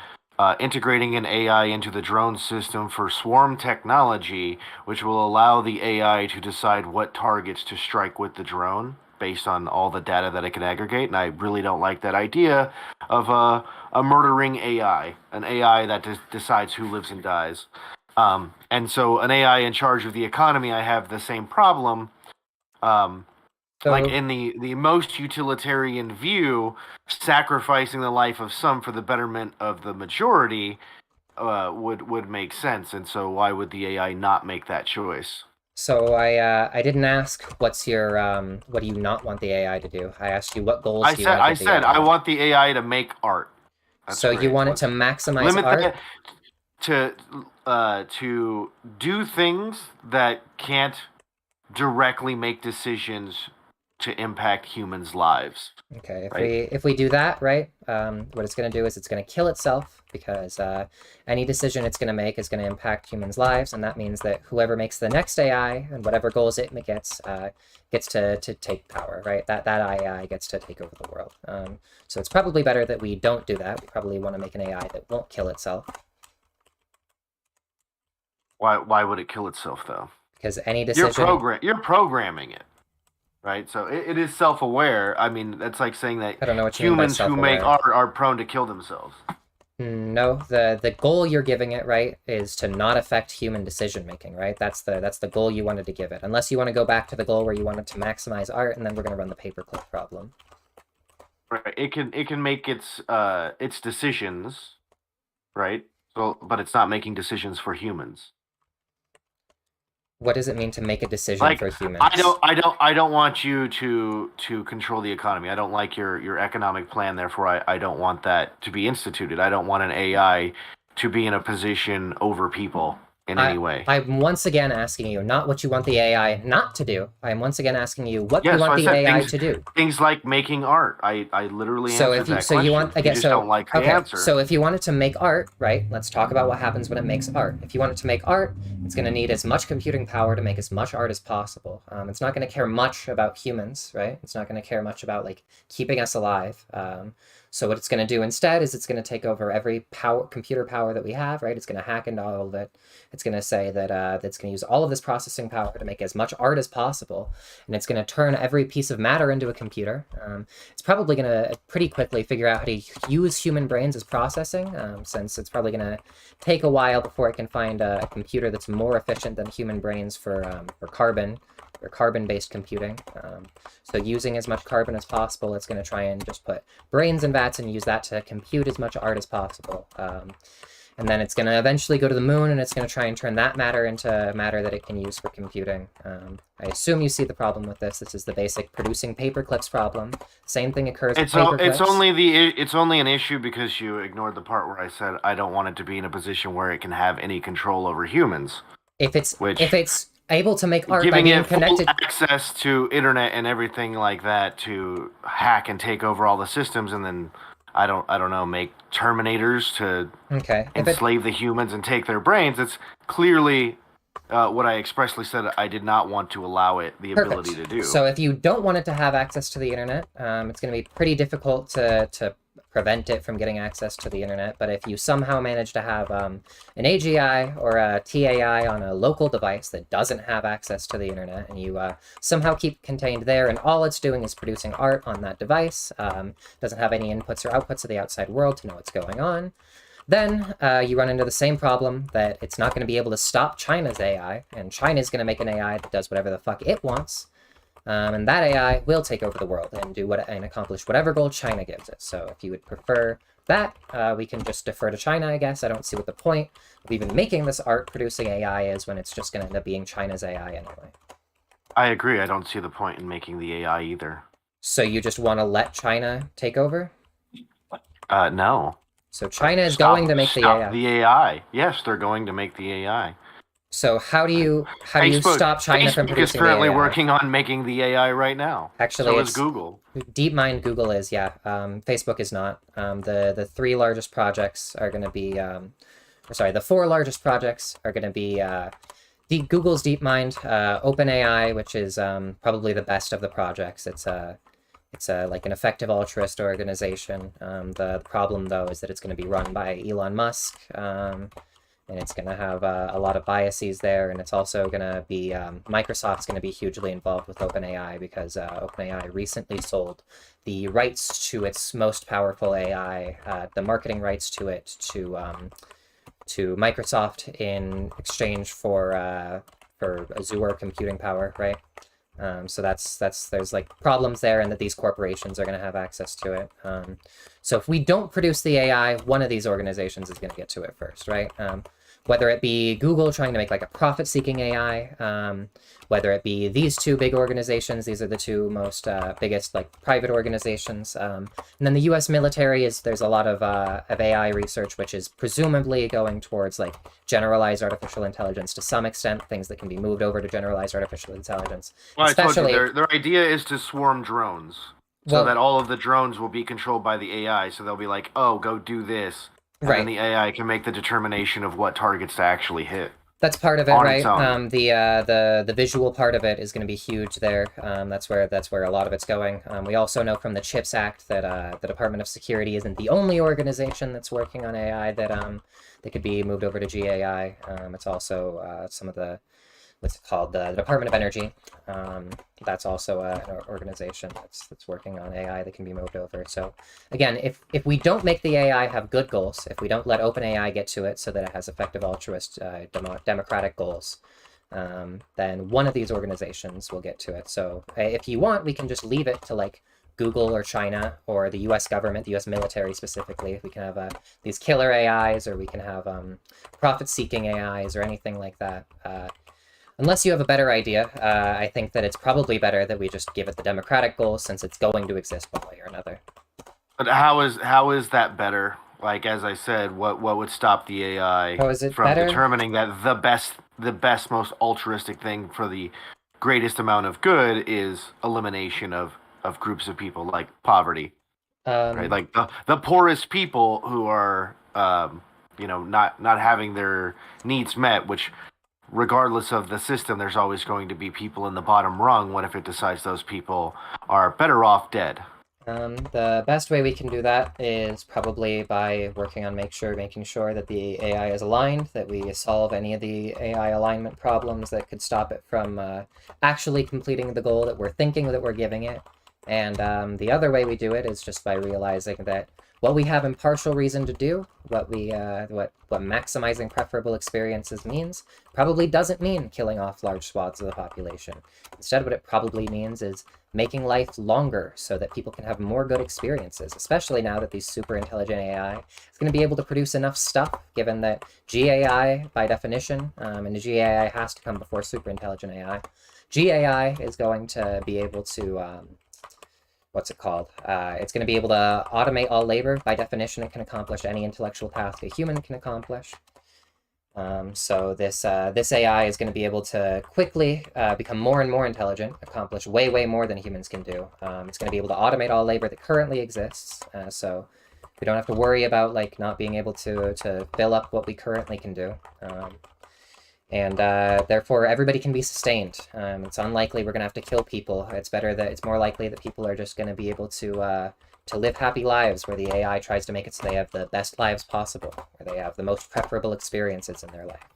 integrating an AI into the drone system for swarm technology, which will allow the AI to decide what targets to strike with the drone based on all the data that it can aggregate. And I really don't like that idea of a murdering AI, an AI that decides who lives and dies. And so an AI in charge of the economy, I have the same problem. Like in the most utilitarian view, sacrificing the life of some for the betterment of the majority would make sense. And so why would the AI not make that choice? So I didn't ask what do you not want the AI to do? I asked you what goals do you want to give the AI? I want the AI to make art. That's so great. You want it to maximize limit art? To do things that can't directly make decisions to impact humans' lives. Okay, if we do that, right, what it's going to do is it's going to kill itself, because any decision it's going to make is going to impact humans' lives, and that means that whoever makes the next AI and whatever goals it gets to take power, right? That AI gets to take over the world. So it's probably better that we don't do that. We probably want to make an AI that won't kill itself. Why would it kill itself though? Because any decision you're programming it. Right, so it is self-aware. I mean, that's like saying that I don't know what humans who make art are prone to kill themselves. No, the goal you're giving it, right, is to not affect human decision making, right? That's the goal you wanted to give it. Unless you want to go back to the goal where you wanted to maximize art, and then we're going to run the paperclip problem. Right. It can make its decisions, right? So, but it's not making decisions for humans. What does it mean to make a decision Like for humans? I don't want you to control the economy. I don't like your economic plan. Therefore, I don't want that to be instituted. I don't want an AI to be in a position over people in any way. I'm once again asking you not what you want the AI not to do. I'm once again asking you what you Yeah, so want I the said AI to do. things like making art. I literally So answered if you that so you question. want I You guess just don't so like the okay, answer. so if you want it to make art, right? Let's talk about what happens when it makes art. If you want it to make art, it's going to need as much computing power to make as much art as possible. It's not going to care much about humans, right? It's not going to care much about like keeping us alive. So what it's going to do instead is it's going to take over every computer power that we have, right? It's going to hack into all of it. It's going to say that it's going to use all of this processing power to make as much art as possible, and it's going to turn every piece of matter into a computer. It's probably going to pretty quickly figure out how to use human brains as processing, since it's probably going to take a while before it can find a computer that's more efficient than human brains for carbon or carbon-based computing. So using as much carbon as possible, it's going to try and just put brains in vats and use that to compute as much art as possible. And then it's going to eventually go to the moon, and it's going to try and turn that matter into matter that it can use for computing. I assume you see the problem with this. This is the basic producing paperclips problem. Same thing occurs with paperclips. It's only an issue because you ignored the part where I said I don't want it to be in a position where it can have any control over humans, If which it's able to make art by giving being it full connected. access to internet and everything like that to hack and take over all the systems and then I don't know, make terminators to Okay, if it enslave the humans and take their brains. It's clearly what I expressly said I did not want to allow it the ability to Perfect. do. So if you don't want it to have access to the internet, it's going to be pretty difficult to prevent it from getting access to the internet. But if you somehow manage to have an AGI or a TAI on a local device that doesn't have access to the internet, and you somehow keep contained there, and all it's doing is producing art on that device, doesn't have any inputs or outputs of the outside world to know what's going on, then you run into the same problem that it's not going to be able to stop China's AI, and China's going to make an AI that does whatever the fuck it wants, and that AI will take over the world and and accomplish whatever goal China gives it. So if you would prefer that, we can just defer to China, I guess. I don't see what the point of even making this art producing AI is when it's just going to end up being China's AI anyway. I agree. I don't see the point in making the AI either. So you just want to let China take over? No. So China is going to make the AI. Stop the AI. Yes, they're going to make the AI. So how do you stop China from Facebook is producing currently the AI? working on making the AI right now. Actually, So is it's Google. DeepMind. Google is, yeah. Facebook is not. The three largest projects are going to be, or sorry, the four largest projects are going to be Google's DeepMind, OpenAI, which is probably the best of the projects. It's like an effective altruist organization. The problem though is that it's going to be run by Elon Musk. And it's going to have a lot of biases there, and it's also going to be Microsoft's going to be hugely involved with OpenAI because OpenAI recently sold the rights to its most powerful AI, the marketing rights to it, to Microsoft in exchange for Azure computing power, right? So there's like problems there, and that these corporations are going to have access to it. So if we don't produce the AI, one of these organizations is going to get to it first, right? Whether it be Google trying to make like a profit-seeking AI, whether it be these two big organizations, these are the two most biggest like private organizations. And then the U.S. military there's a lot of AI research, which is presumably going towards like generalized artificial intelligence to some extent, things that can be moved over to generalized artificial intelligence. Well, I told you Especially, their idea is to swarm drones, so that well, all of the drones will be controlled by the AI. So they'll be like, "Oh, go do this," and then right. the AI can make the determination of what targets to actually hit That's part of it, on its right? own. The visual part of it is going to be huge there. That's where a lot of it's going. We also know from the CHIPS Act that the Department of Security isn't the only organization that's working on AI that could be moved over to GAI. It's also some of the what's it called? The Department of Energy. That's also an organization that's working on AI that can be moved over. So again, if we don't make the AI have good goals, if we don't let OpenAI get to it so that it has effective altruist democratic goals, then one of these organizations will get to it. So if you want, we can just leave it to like Google or China or the U.S. government, the U.S. military specifically. We can have these killer AIs, or we can have profit-seeking AIs, or anything like that. Unless you have a better idea, I think that it's probably better that we just give it the democratic goals, since it's going to exist one way or another. But how is that better? Like, as I said, what would stop the AI How is it from better? determining that the best, most altruistic thing for the greatest amount of good is elimination of groups of people, like poverty, right? Um, Like the poorest people who are not having their needs met, which regardless of the system, there's always going to be people in the bottom rung. What if it decides those people are better off dead? the best way we can do that is probably by working on making sure that the AI is aligned, that we solve any of the AI alignment problems that could stop it from actually completing the goal that we're thinking that we're giving it. And the other way we do it is just by realizing that what we have impartial reason to do, what maximizing preferable experiences means, probably doesn't mean killing off large swaths of the population. Instead, what it probably means is making life longer so that people can have more good experiences, especially now that these super intelligent AI is going to be able to produce enough stuff, given that GAI, by definition, and the GAI has to come before super intelligent AI, GAI is going to be able to, what's it called? It's going to be able to automate all labor. By definition, it can accomplish any intellectual task a human can accomplish. So this AI is going to be able to quickly become more and more intelligent, accomplish way, way more than humans can do. It's going to be able to automate all labor that currently exists, so we don't have to worry about like not being able to fill up what we currently can do. And therefore, everybody can be sustained. It's unlikely we're going to have to kill people. It's more likely that people are just going to be able to live happy lives, where the AI tries to make it so they have the best lives possible, where they have the most preferable experiences in their life.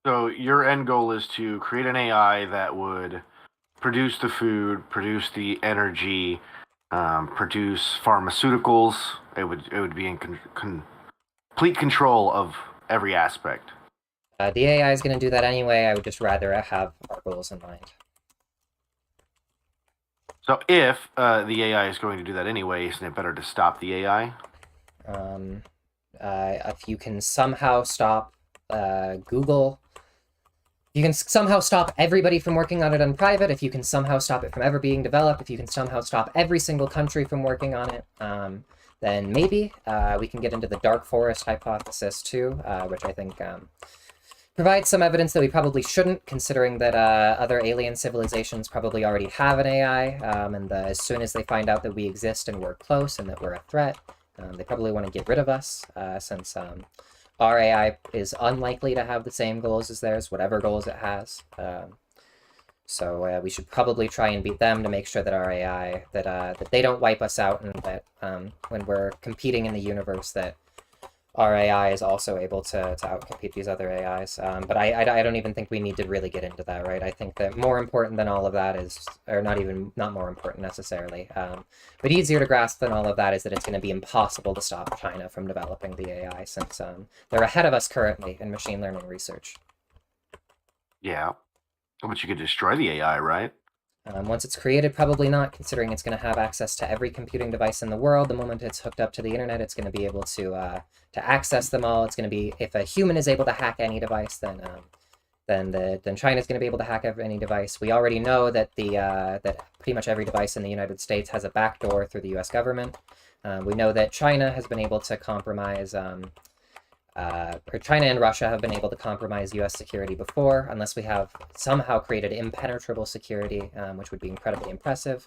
So your end goal is to create an AI that would produce the food, produce the energy, produce pharmaceuticals. It would be in complete control of every aspect. The AI is going to do that anyway. I would just rather have our goals in mind. So if the AI is going to do that anyway, isn't it better to stop the AI? If you can somehow stop Google, you can somehow stop everybody from working on it in private, if you can somehow stop it from ever being developed, if you can somehow stop every single country from working on it, then maybe we can get into the dark forest hypothesis too, which I think provides some evidence that we probably shouldn't, considering that other alien civilizations probably already have an AI, and as soon as they find out that we exist and we're close and that we're a threat, they probably want to get rid of us, since our AI is unlikely to have the same goals as theirs, whatever goals it has. So we should probably try and beat them to make sure that our AI, that they don't wipe us out, and that when we're competing in the universe, that our AI is also able to outcompete these other AIs. But I don't even think we need to really get into that, right? I think that more important than all of that is, or not more important necessarily, but easier to grasp than all of that is that it's going to be impossible to stop China from developing the AI, since they're ahead of us currently in machine learning research. Yeah. But you could destroy the AI, right? Once it's created, probably not, considering it's going to have access to every computing device in the world. The moment it's hooked up to the internet, it's going to be able to access them all. It's going to be, if a human is able to hack any device, then China's going to be able to hack any device. We already know that that pretty much every device in the United States has a backdoor through the U.S. government. We know that China has been able to compromise. Or China and Russia have been able to compromise U.S. security before, unless we have somehow created impenetrable security, which would be incredibly impressive.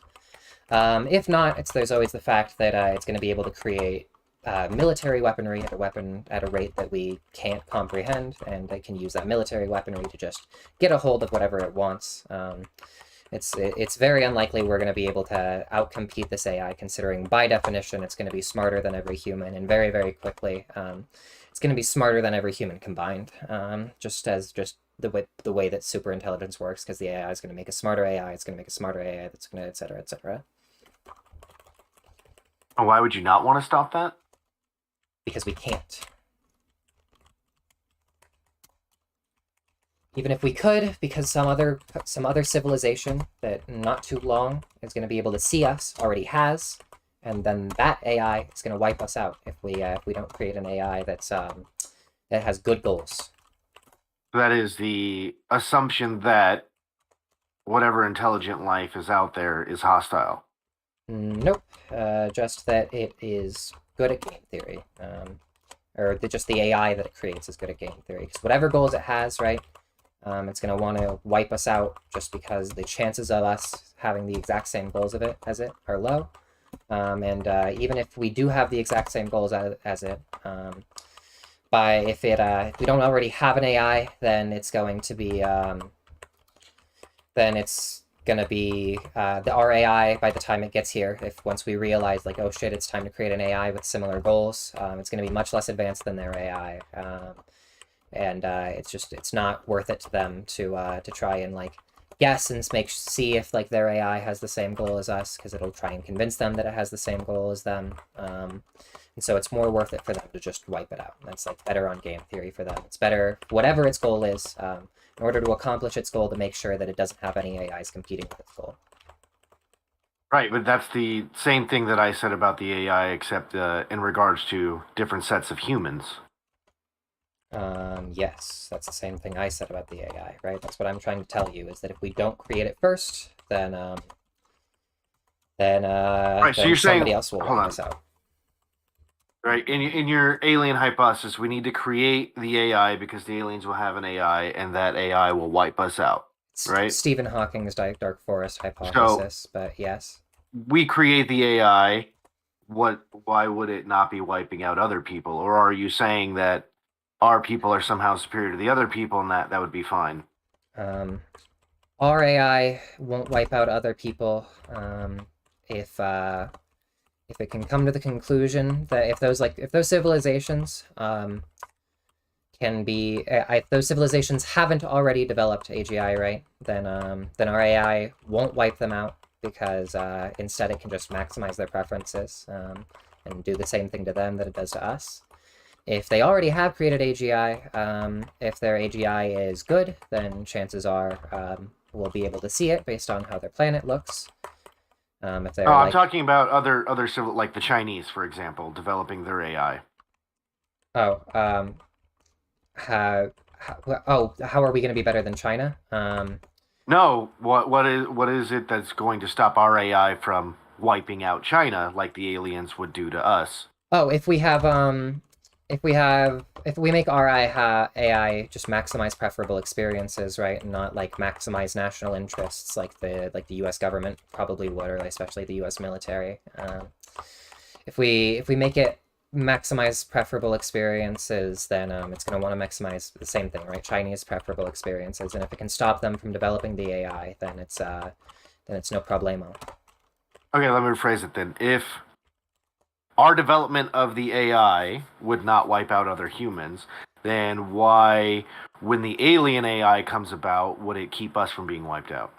If not, there's always the fact that it's going to be able to create military weaponry at a rate that we can't comprehend, and they can use that military weaponry to just get a hold of whatever it wants. It's very unlikely we're going to be able to outcompete this AI, considering by definition it's going to be smarter than every human, and very, very quickly. It's going to be smarter than every human combined, just the way that super intelligence works, because the AI is going to make a smarter AI, it's going to make a smarter AI that's going to, et cetera, et cetera. Why would you not want to stop that? Because we can't. Even if we could, because some other civilization that not too long is going to be able to see us, already has, and then that AI is going to wipe us out if we don't create an AI that's that has good goals. That is the assumption that whatever intelligent life is out there is hostile. Nope, just that it is good at game theory, or just the AI that it creates is good at game theory. Because whatever goals it has, right, it's going to want to wipe us out just because the chances of us having the exact same goals of it as it are low. And even if we do have the exact same goals as it, if we don't already have an AI, then it's going to be our AI by the time it gets here. If once we realize like, oh shit, it's time to create an AI with similar goals, it's going to be much less advanced than their AI. And it's not worth it to them to try and like guess and see if like their AI has the same goal as us, because it'll try and convince them that it has the same goal as them. And so it's more worth it for them to just wipe it out. That's like better on game theory for them. It's better, whatever its goal is, in order to accomplish its goal, to make sure that it doesn't have any AIs competing with its goal. Right, but that's the same thing that I said about the AI, except in regards to different sets of humans. Yes, that's the same thing I said about the AI, right? That's what I'm trying to tell you, is that if we don't create it first, then Right, so then you're somebody saying, else will hold wipe on. us out. Right, in your alien hypothesis, we need to create the AI because the aliens will have an AI, and that AI will wipe us out, right? Stephen Hawking's Dark Forest So hypothesis, but yes. we create the AI. Why would it not be wiping out other people? Or are you saying that our people are somehow superior to the other people, and that would be fine? Our AI won't wipe out other people if it can come to the conclusion that if those civilizations if those civilizations haven't already developed AGI, right, then our AI won't wipe them out, because instead it can just maximize their preferences and do the same thing to them that it does to us. If they already have created AGI, if their AGI is good, then chances are we'll be able to see it based on how their planet looks. If they're I'm talking about other civil, like the Chinese, for example, developing their AI. How are we going to be better than China? No, what is it that's going to stop our AI from wiping out China like the aliens would do to us? If we make our AI just maximize preferable experiences, right, and not like maximize national interests like the U.S. government probably would, or especially the U.S. military. If we make it maximize preferable experiences, then it's going to want to maximize the same thing, right? Chinese preferable experiences, and if it can stop them from developing the AI, then it's no problemo. Okay, let me rephrase it then. If our development of the AI would not wipe out other humans, then why, when the alien AI comes about, would it keep us from being wiped out?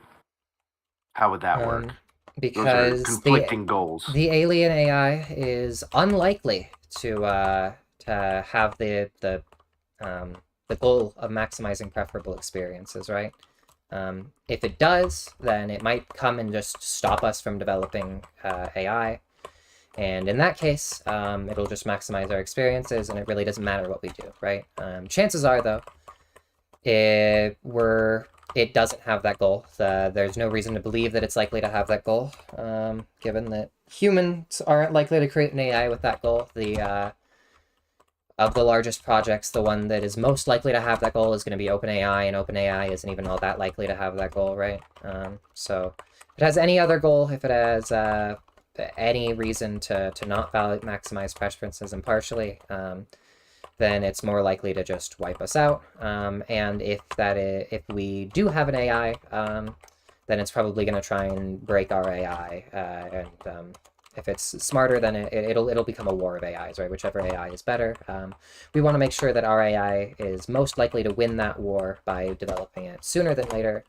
How would that work? Because those are conflicting goals. The alien AI is unlikely to have the goal of maximizing preferable experiences, right? If it does, then it might come and just stop us from developing AI. And in that case, it'll just maximize our experiences, and it really doesn't matter what we do, right? Chances are, though, it doesn't have that goal. There's no reason to believe that it's likely to have that goal, given that humans aren't likely to create an AI with that goal. Of the largest projects, the one that is most likely to have that goal is going to be OpenAI, and OpenAI isn't even all that likely to have that goal, right? So if it has any other goal, if it has any reason to not maximize preferences impartially, then it's more likely to just wipe us out. And if we do have an AI, then it's probably going to try and break our AI If it's smarter, then it'll become a war of AIs, right? Whichever AI is better. We want to make sure that our AI is most likely to win that war by developing it sooner than later.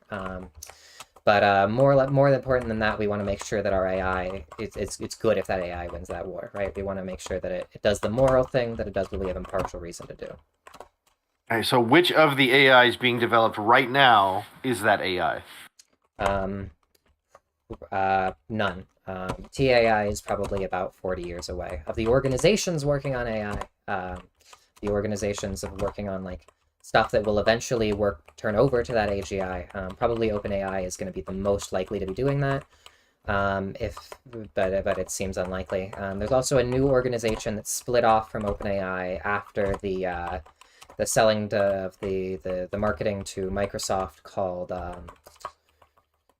But more important than that, we want to make sure that our AI it's good if that AI wins that war, right? We want to make sure that it does the moral thing, that it does what we have impartial reason to do. Okay, so which of the AIs being developed right now is that AI? Um, None. TAI is probably about 40 years away. Of the organizations working on AI, the organizations of working on like stuff that will eventually turn over to that AGI, probably OpenAI is going to be the most likely to be doing that. If but it seems unlikely. There's also a new organization that split off from OpenAI after the selling of the marketing to Microsoft called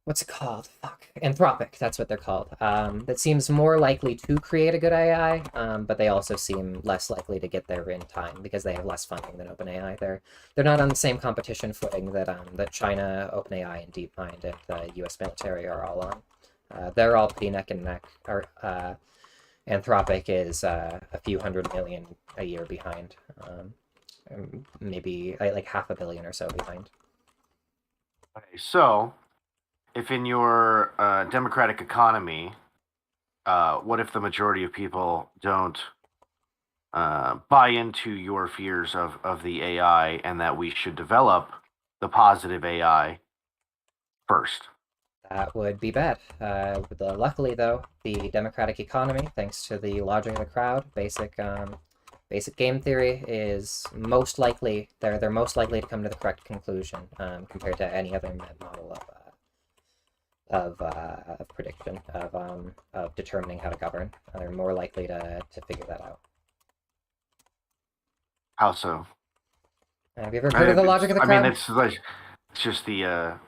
what's it called? Fuck. Anthropic, that's what they're called. That seems more likely to create a good AI, but they also seem less likely to get there in time because they have less funding than OpenAI. They're not on the same competition footing that China, OpenAI, and DeepMind and the U.S. military are all on. They're all pretty neck and neck. Anthropic is a few hundred million a year behind, maybe like $500 million or so behind. Okay, so if in your democratic economy, what if the majority of people don't buy into your fears of the AI and that we should develop the positive AI first? That would be bad. Luckily, though, the democratic economy, thanks to the logic of the crowd, basic game theory, is most likely they're most likely to come to the correct conclusion compared to any other model of prediction of determining how to govern. They're more likely to figure that out. How so? Have you ever heard of the logic of the I mean, crowd? it's just the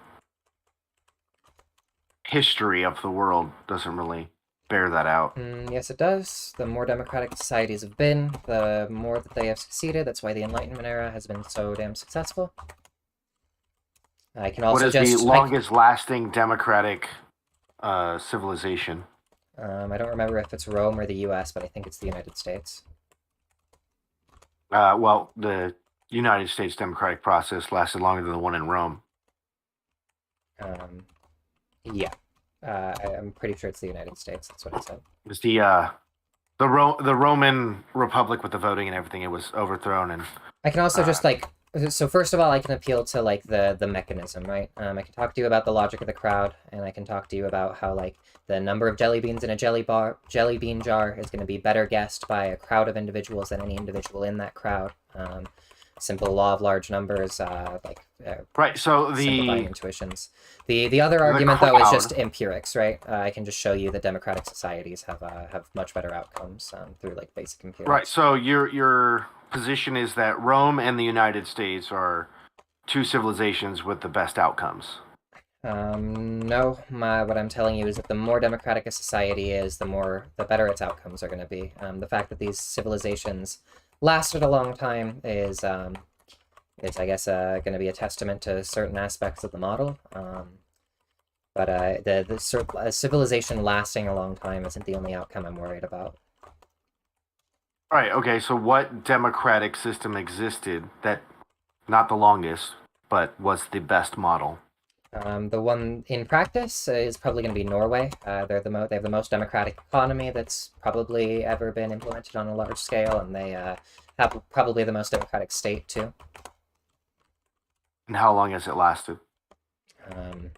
history of the world doesn't really bear that out. Yes, it does. The more democratic societies have been, the more that they have succeeded. That's why the Enlightenment era has been so damn successful. I can What also is the just longest lasting democratic civilization? I don't remember if it's Rome or the U.S., but I think it's the United States. Well, the United States democratic process lasted longer than the one in Rome. Um, yeah, I'm pretty sure it's the United States. That's what I said. It was the Roman Republic with the voting and everything. It was overthrown, and I can also just like so first of all, I can appeal to like the mechanism, right? I can talk to you about the logic of the crowd, and I can talk to you about how like the number of jelly beans in a jelly bean jar is going to be better guessed by a crowd of individuals than any individual in that crowd. Simple law of large numbers, right. So simplifying intuitions. The other the argument though is crowd, just empirics, right? I can just show you that democratic societies have much better outcomes through like basic empirics. right. So your position is that Rome and the United States are two civilizations with the best outcomes. No, what I'm telling you is that the more democratic a society is, the better its outcomes are going to be. The fact that these civilizations lasted a long time is I guess, going to be a testament to certain aspects of the model. But the civilization lasting a long time isn't the only outcome I'm worried about. Right. Okay. So what democratic system existed that not the longest, but was the best model? The one in practice is probably going to be Norway. They have the most democratic economy that's probably ever been implemented on a large scale, and they have probably the most democratic state too. And how long has it lasted? Um,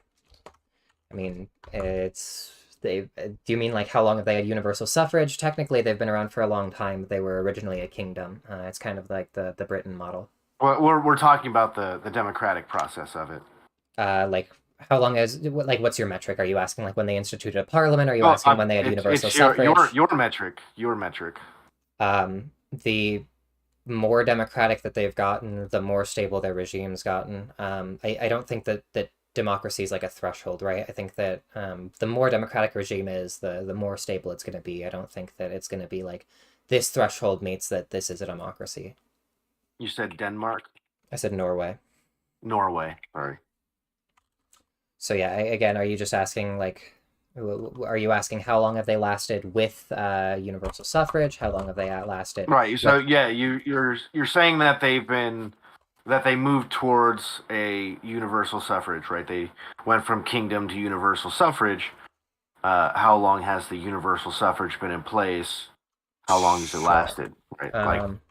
I mean, it's they. Do you mean like how long have they had universal suffrage? Technically, they've been around for a long time. But they were originally a kingdom. It's kind of like the Britain model. Well, we're talking about the democratic process of it. Like how long is like what's your metric? Are you asking like when they instituted a parliament? Are you Oh, asking when they had universal it's your suffrage? your metric. Your metric. The more democratic that they've gotten, the more stable their regime's gotten. I don't think that democracy is like a threshold, right? I think that the more democratic regime is, the more stable it's going to be. I don't think that it's going to be like this threshold meets that this is a democracy. You said Denmark? I said Norway. Norway. Sorry. So yeah, again, are you just asking like Are you asking how long have they lasted with universal suffrage? How long have they lasted Right. So with? yeah, you're saying that they moved towards a universal suffrage, right? They went from kingdom to universal suffrage. How long has the universal suffrage been in place? How long has it Sure. lasted? Right. Like, Um,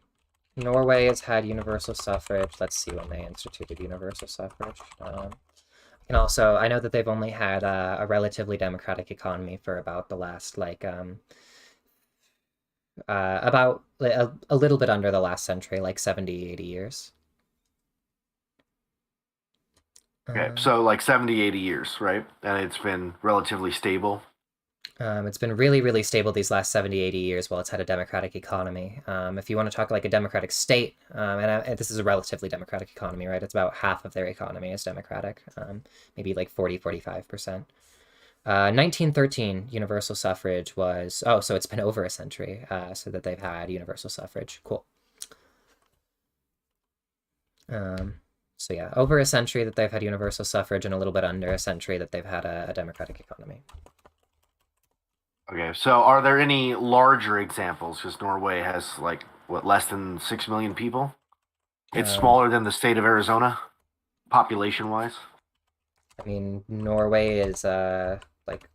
Norway has had universal suffrage. Let's see when they instituted universal suffrage. And also, I know that they've only had a relatively democratic economy for about the last about a little bit under the last century, like 70, 80 years. okay, Um, so like 70, 80 years, right? And it's been relatively stable. it's been really, really stable these last 70, 80 years while it's had a democratic economy. If you want to talk like a democratic state, and this is a relatively democratic economy, right? It's about half of their economy is democratic, maybe like 40, 45%. 1913, universal suffrage was, oh, so it's been over a century, so that they've had universal suffrage. Cool. Um, so yeah, over a century that they've had universal suffrage and a little bit under a century that they've had a democratic economy. Okay, so are there any larger examples? Because Norway has like what, less than 6 million people? It's Um, smaller than the state of Arizona, population wise. I mean, Norway is like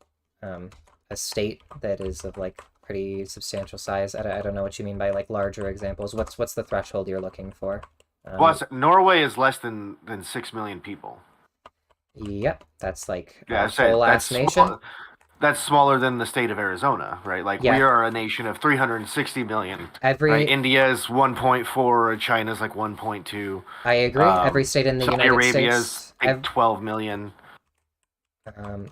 um, a state that is of like pretty substantial size. I don't know what you mean by like larger examples. What's the threshold you're looking for? Um, Plus, Norway is less than 6 million people. yep, that's like Yeah, a I said whole that's ass nation. small. That's smaller than the state of Arizona, right? Like we Yeah, are a nation of 360 million, right? every India is 1.4, China's like 1.2. I agree. Every state in the Saudi United Arabia's States, like 12 million.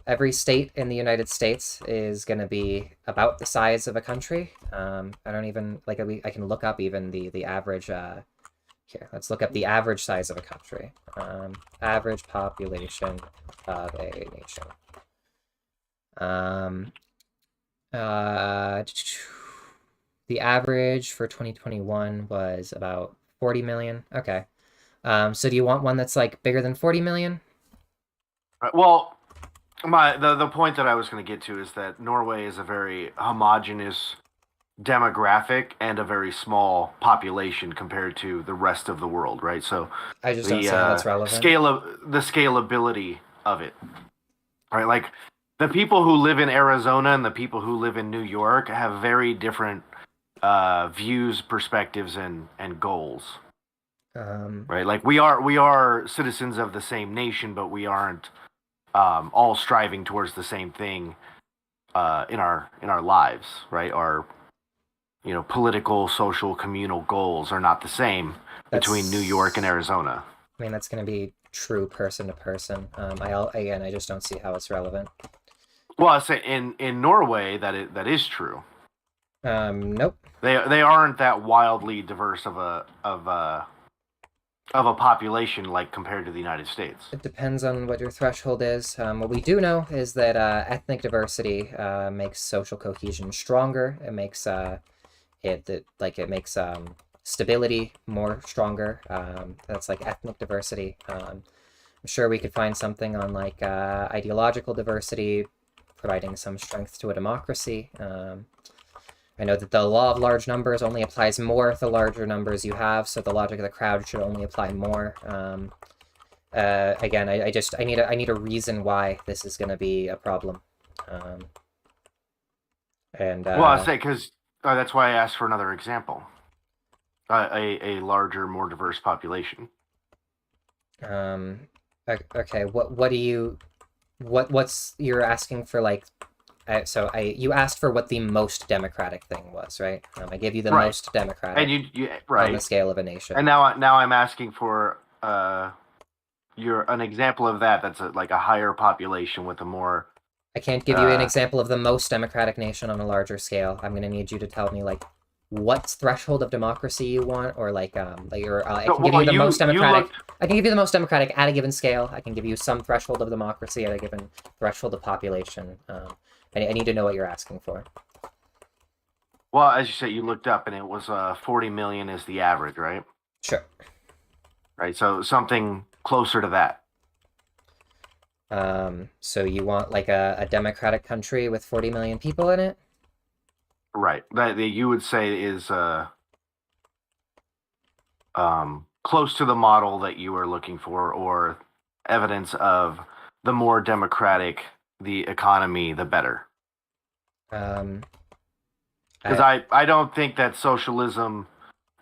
every state in the United States is going to be about the size of a country. I don't even like I can look up even the average. Here, let's look up the average size of a country. Average population of a nation. Um, uh, the average for 2021 was about 40 million. Okay. So do you want one that's like bigger than 40 million? Well, the point that I was going to get to is that Norway is a very homogenous demographic and a very small population compared to the rest of the world, right? So I just don't see how that's relevant. the scalability of it, right? Like the people who live in Arizona and the people who live in New York have very different views, perspectives, and goals, Um, right? Like we are citizens of the same nation, but we aren't all striving towards the same thing in our lives, right? Our political, social, communal goals are not the same between New York and that's, Arizona. I mean, that's going to be true person to person. Again, I just don't see how it's relevant. Well, I say in Norway that is true. Nope. They aren't that wildly diverse of a population like compared to the United States. It depends on what your threshold is. What we do know is that ethnic diversity makes social cohesion stronger. It makes it makes stability more stronger. That's like ethnic diversity. I'm sure we could find something on like ideological diversity, providing some strength to a democracy. I know that the law of large numbers only applies more the larger numbers you have, so the logic of the crowd should only apply more. Again, I need a reason why this is going to be a problem. Um, and Well, I say because that's why I asked for another example. A larger, more diverse population. um, okay, what do you what's you're asking for like you asked for what the most democratic thing was, right? I gave you the Right. most And democratic you on the right. scale of a And nation. now I'm asking for your an example of that that's like a higher population with a more I can't give you an uh example of the most democratic nation on a larger scale. I'm gonna need you to tell me like what threshold of democracy you want, or I so, can give you well the most you democratic. looked I can give you the most democratic at a given scale. I can give you some threshold of democracy at a given threshold of population. I need to know what you're asking for. well, as you said, you looked up and it was 40 million is the average, right? Sure. Right. So something closer to that. So you want like a democratic country with 40 million people in it? Right. That you would say is close to the model that you are looking for, or evidence of the more democratic the economy, the better. Um, Because I I don't think that socialism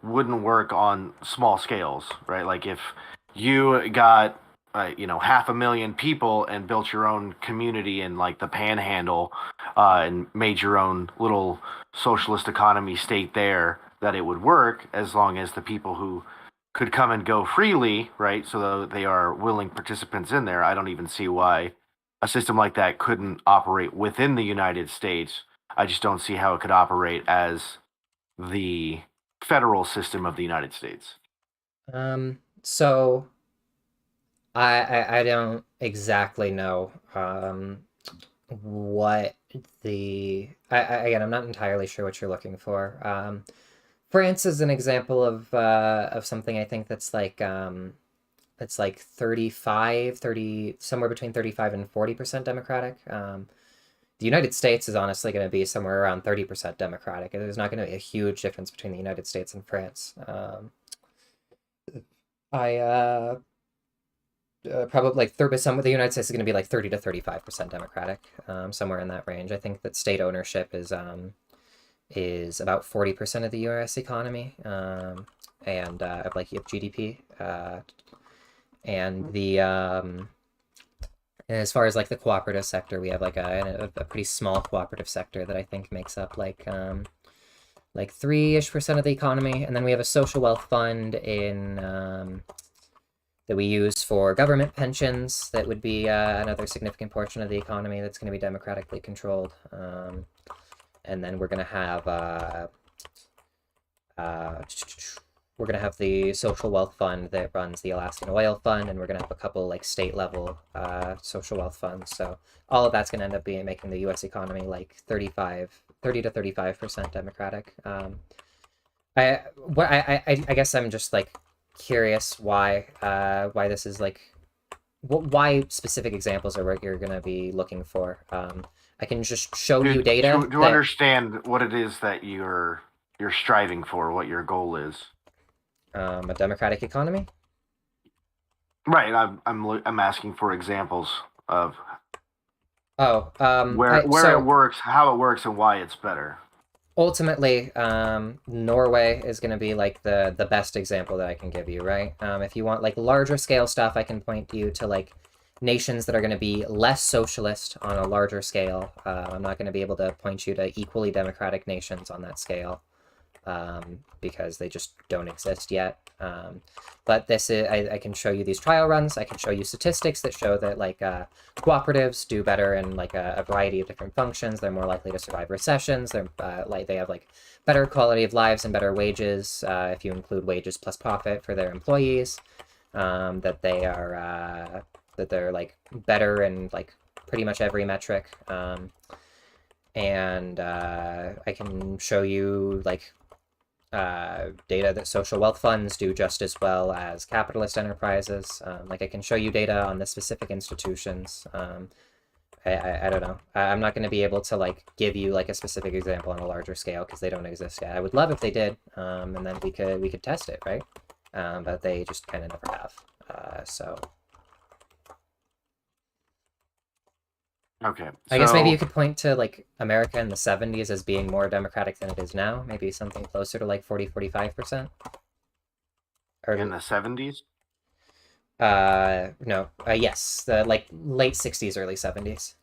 wouldn't work on small scales, right? Like if you got half a million people and built your own community in like the Panhandle, and made your own little socialist economy state there, that it would work as long as the people who could come and go freely, right? So they are willing participants in there. I don't even see why a system like that couldn't operate within the United States. I just don't see how it could operate as the federal system of the United States. so I don't exactly know what again, I'm not entirely sure what you're looking for. France is an example of something I think that's like 35, 30, somewhere between 35 and 40% Democratic. The United States is honestly going to be somewhere around 30% Democratic. There's not going to be a huge difference between the United States and France. I Probably like some of the United States is going to be like 30 to 35% Democratic, somewhere in that range. I think that state ownership is about 40% of the U.S. economy, and of like of GDP. And the and as far as like the cooperative sector, we have like a pretty small cooperative sector that I think makes up like 3-ish% of the economy, and then we have a social wealth fund in that we use for government pensions. That would be another significant portion of the economy that's going to be democratically controlled. And then uh, we're going to have the social wealth fund that runs the Alaskan Oil Fund, and we're going to have a couple like state level social wealth funds. So all of that's going to end up being making the U.S. economy like 30 to 35% democratic. I guess I'm just like curious why this is like why specific examples are what you're gonna be looking for. I can just show you data To that understand what it is that you're striving for, what your goal is. a democratic economy. Right. I'm asking for examples of Oh, where it so works, how it works, and why it's better. ultimately, Norway is going to be like the best example that I can give you, right? If you want like larger scale stuff, I can point you to like nations that are going to be less socialist on a larger scale. I'm not going to be able to point you to equally democratic nations on that scale, because they just don't exist yet. But I can show you these trial runs. I can show you statistics that show that like cooperatives do better in like a variety of different functions. They're more likely to survive recessions. They have like better quality of lives and better wages, if you include wages plus profit for their employees. That they're like better in like pretty much every metric. And I can show you like data that social wealth funds do just as well as capitalist enterprises. Like I can show you data on the specific institutions. I don't know. I'm not going to be able to like give you like a specific example on a larger scale because they don't exist yet. I would love if they did, and then we could test it, right? But they just kind of never have. So Okay. I guess maybe you So could point to like America in the 70s as being more democratic than it is now. Maybe something closer to like 45%. in Or the 70s. no, yes, the like late 60s, early 70s.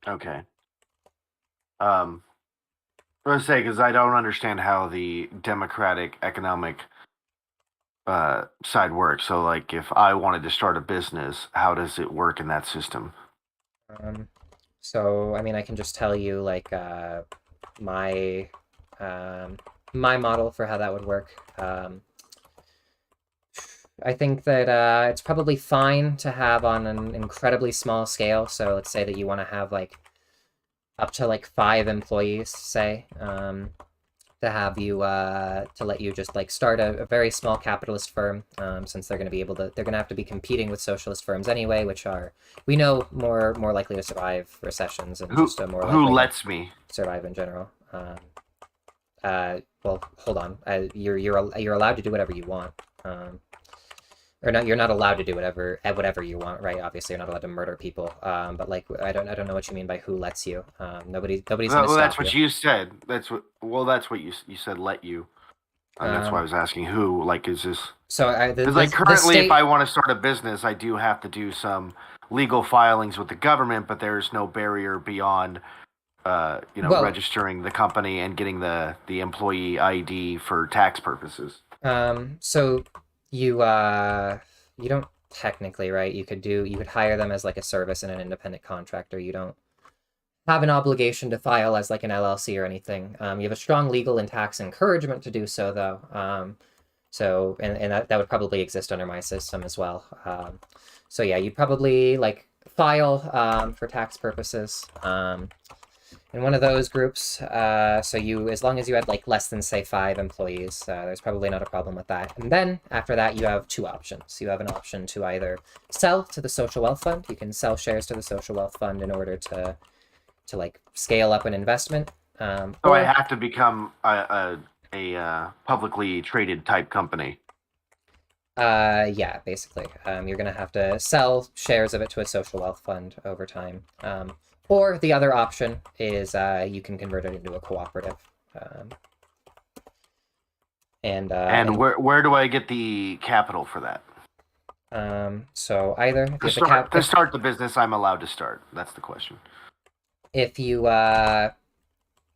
Okay. Um, I was say because I don't understand how the democratic economic side works. So, like, if I wanted to start a business, how does it work in that system? Um, so I mean, I can just tell you like my um, my model for how that would work. I think that it's probably fine to have on an incredibly small scale. So let's say that you want to have like up to like 5 employees, say. to have you to let you just like start a very small capitalist firm, since they're gonna have to be competing with socialist firms anyway, which are, we know, more likely to survive recessions and Who just more who likely to lets me? survive in general. Well, hold on. You're allowed to do whatever you want. Or not, you're not allowed to do whatever you want, right? Obviously, you're not allowed to murder people. But like, I don't know what you mean by who lets you. Nobody's gonna Well, that's stop what you. you said. That's what you said. Let you, and that's why I Um, was asking who. Like, is this? so Because like the currently, if I state. want to start a business, I do have to do some legal filings with the government, but there's no barrier beyond, Well, registering the company and getting the employee ID for tax purposes. so you you don't technically, right? You could hire them as like a service and an independent contractor. You don't have an obligation to file as like an LLC or anything. You have a strong legal and tax encouragement to do so, though. So and that would probably exist under my system as well. So yeah, you'd probably like file for tax purposes. In one of those groups, so you, as long as you had like less than say 5 employees, there's probably not a problem with that. And then after that, you have two options. You have an option to either sell to the social wealth fund. You can sell shares to the social wealth fund in order to like scale up an investment. So I Or have to become a publicly traded type company. yeah, basically, you're gonna have to sell shares of it to a social wealth fund over time. Or the other option is you can convert it into a cooperative. Um, And and where do I get the capital for that? So either if you To have the cap, start the business I'm allowed to start. That's the question. if you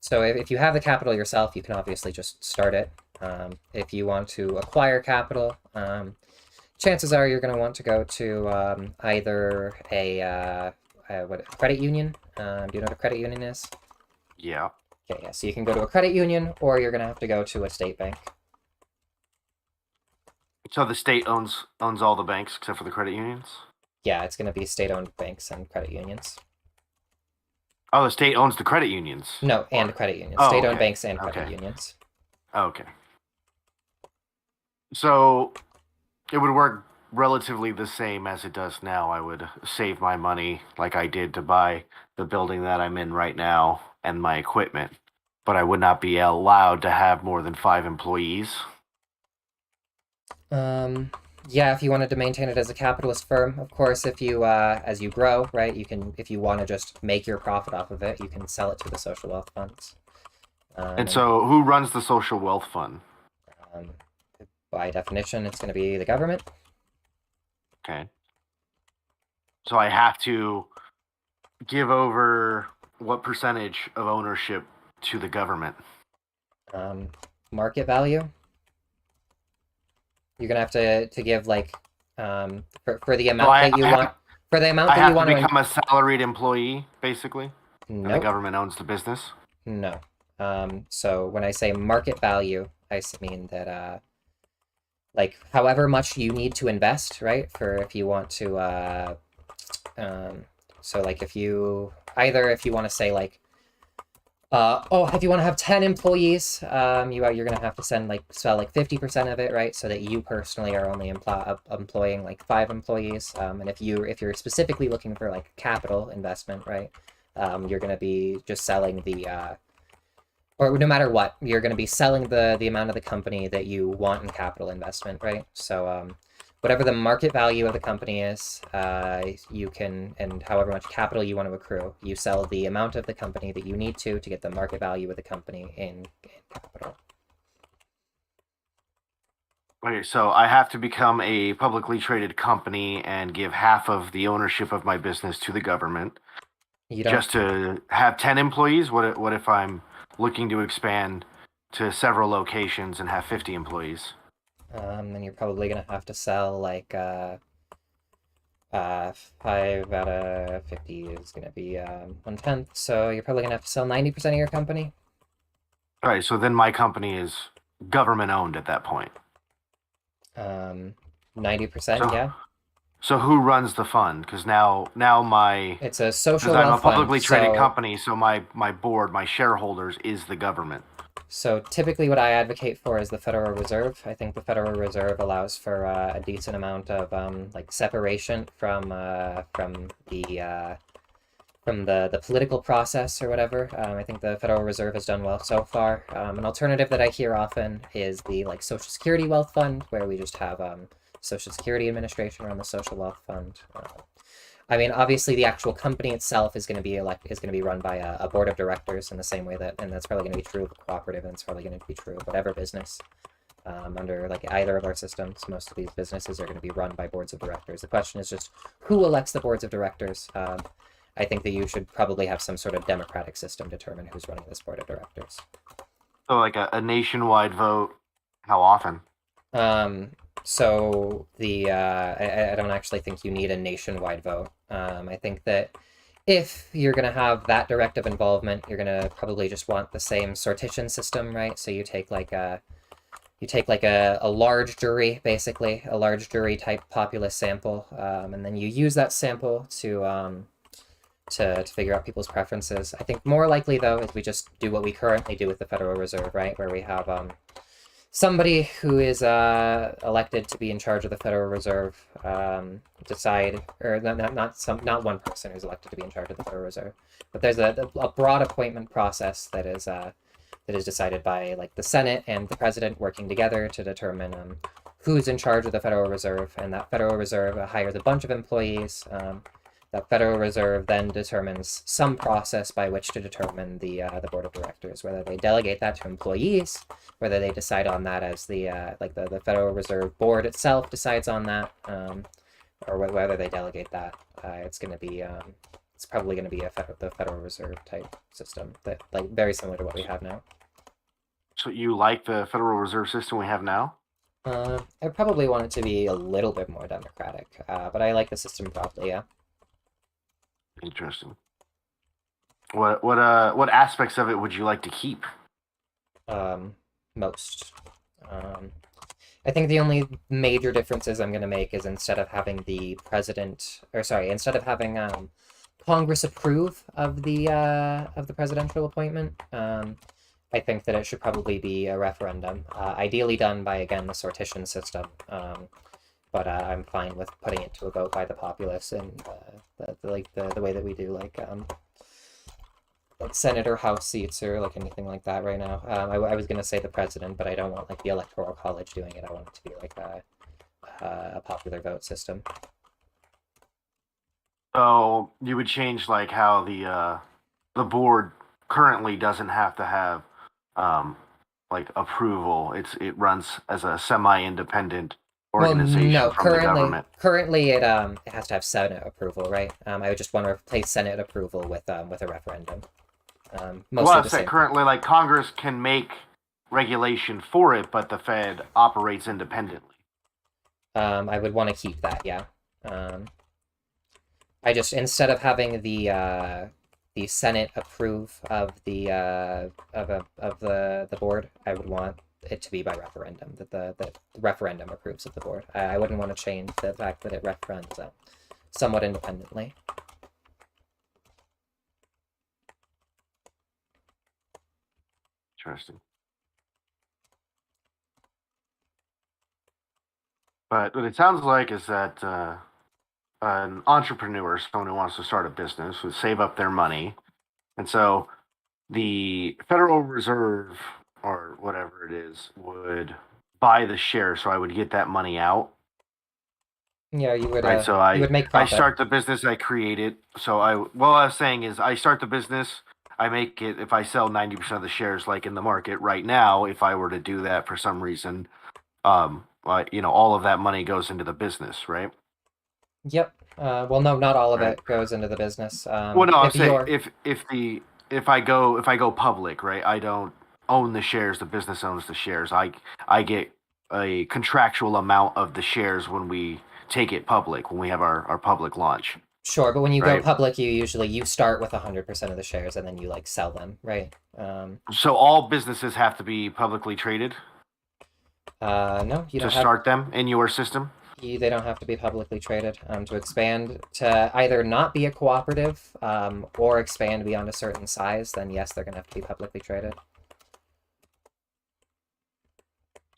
so if you have the capital yourself, you can obviously just start it. If you want to acquire capital, chances are you're going to want to go to either a credit union. Do you know what a credit union is? Yeah. Okay, yeah. So you can go to a credit union, or you're going to have to go to a state bank. So the state owns all the banks except for the credit unions? Yeah, it's going to be state-owned banks and credit unions. Oh, the state owns the credit unions. No, and Or credit unions. Oh, State-owned okay. banks and credit Okay. unions. Okay. So it would work relatively the same as it does now. I would save my money like I did to buy the building that I'm in right now and my equipment, but I would not be allowed to have more than 5 employees. Yeah, if you wanted to maintain it as a capitalist firm, of course, if you as you grow, right, you can, if you want to just make your profit off of it, you can sell it to the social wealth funds. And And so who runs the social wealth fund? um, by definition, it's going to be the government. Okay. So I have to give over what percentage of ownership to the government? Um, Market value. You're gonna have to give like for the So amount that you want, for the amount I that you have to want to. become a salaried employee, basically, and the Nope. government owns the business. No. So when I say market value, mean that like however much you need to invest, right? For if you want to so like if you want to say like if you want to have 10 employees, you're gonna have to sell like 50% of it, right? So that you personally are only employing like 5 employees. And if you're specifically looking for like capital investment, right? You're gonna be just selling the or no matter what, you're gonna be selling the amount of the company that you want in capital investment, right? So whatever the market value of the company is, you can, and however much capital you want to accrue, you sell the amount of the company that you need to get the market value of the company in capital. Okay, so I have to become a publicly traded company and give half of the ownership of my business to the government You don't, just to have 10 employees? What if I'm looking to expand to several locations and have 50 employees? then you're probably gonna have to sell like 5 out of 50 is gonna be 1/10. So you're probably gonna have to sell 90% of your company. All right, so then my company is government owned at that point. 90%, So yeah. so who runs the fund? Because now my It's a social because I'm a wealth fund, publicly traded so company, so my board, my shareholders is the government. So typically what I advocate for is the Federal Reserve. I think the Federal Reserve allows for a decent amount of like separation from the political process or whatever. I think the Federal Reserve has done well so far. An alternative that I hear often is the like Social Security Wealth Fund, where we just have Social Security Administration run the Social Wealth Fund. I mean, obviously, the actual company itself is going to be run by a board of directors in the same way that, and that's probably going to be true of a cooperative, and it's probably going to be true of whatever business. Under like either of our systems, most of these businesses are going to be run by boards of directors. The question is just who elects the boards of directors. I think that you should probably have some sort of democratic system determine who's running this board of directors. So like a nationwide vote. How often? So I don't actually think you need a nationwide vote. I think that if you're going to have that direct involvement, you're going to probably just want the same sortition system, right? So you take like a large jury, basically a large jury type populace sample, and then you use that sample to figure out people's preferences. I think more likely though is we just do what we currently do with the Federal Reserve, right, where we have somebody who is elected to be in charge of the Federal Reserve decide, or not one person who's elected to be in charge of the Federal Reserve, but there's a broad appointment process that is decided by like the Senate and the President working together to determine who's in charge of the Federal Reserve, and that Federal Reserve hires a bunch of employees. That Federal Reserve then determines some process by which to determine the board of directors, whether they delegate that to employees, whether they decide on that as the Federal Reserve Board itself decides on that, or whether they delegate that. It's probably going to be the Federal Reserve type system that like very similar to what we have now. So you like the Federal Reserve system we have now? I probably want it to be a little bit more democratic, but I like the system broadly, yeah. Interesting. What aspects of it would you like to keep? Most. I think the only major differences I'm going to make is instead of having Congress approve of the presidential appointment, I think that it should probably be a referendum, ideally done by again the sortition system. But I'm fine with putting it to a vote by the populace and the way that we do like Senate or House seats or like anything like that right now. I was gonna say the president, but I don't want like the Electoral College doing it. I want it to be like a popular vote system. So you would change like how the board currently doesn't have to have like approval. It runs as a semi-independent organization well, no, from the government. currently it has to have Senate approval, right? I would just want to replace Senate approval with a referendum. Mostly Well, the I say same. currently, like Congress can make regulation for it, but the Fed operates independently. I would want to keep that, yeah. I just instead of having the Senate approve of the board, I would want it to be by referendum, that the referendum approves of the board. I wouldn't want to change the fact that it referends somewhat independently. Interesting. But what it sounds like is that an entrepreneur, someone who wants to start a business, would save up their money. And so the Federal Reserve, or whatever it is, would buy the share. So I would get that money out. Yeah, you would. Right. So You would make I profit. start the business, I create it. So what I was saying is I start the business, I make it. If I sell 90% of the shares, like in the market right now, if I were to do that for some reason, all of that money goes into the business, right? Yep. Well, no, not all of Right. it goes into the business. Well, no, I'm If saying you're if I go public, right? I don't own the shares. The business owns the shares. I get a contractual amount of the shares when we take it public, when we have our public launch. sure, but when you go Right. public, you start with 100% of the shares and then you like sell them, right? So all businesses have to be publicly traded No, you to don't have. start them in your system. They don't have to be publicly traded. To expand to either not be a cooperative, or expand beyond a certain size, then yes, they're gonna have to be publicly traded.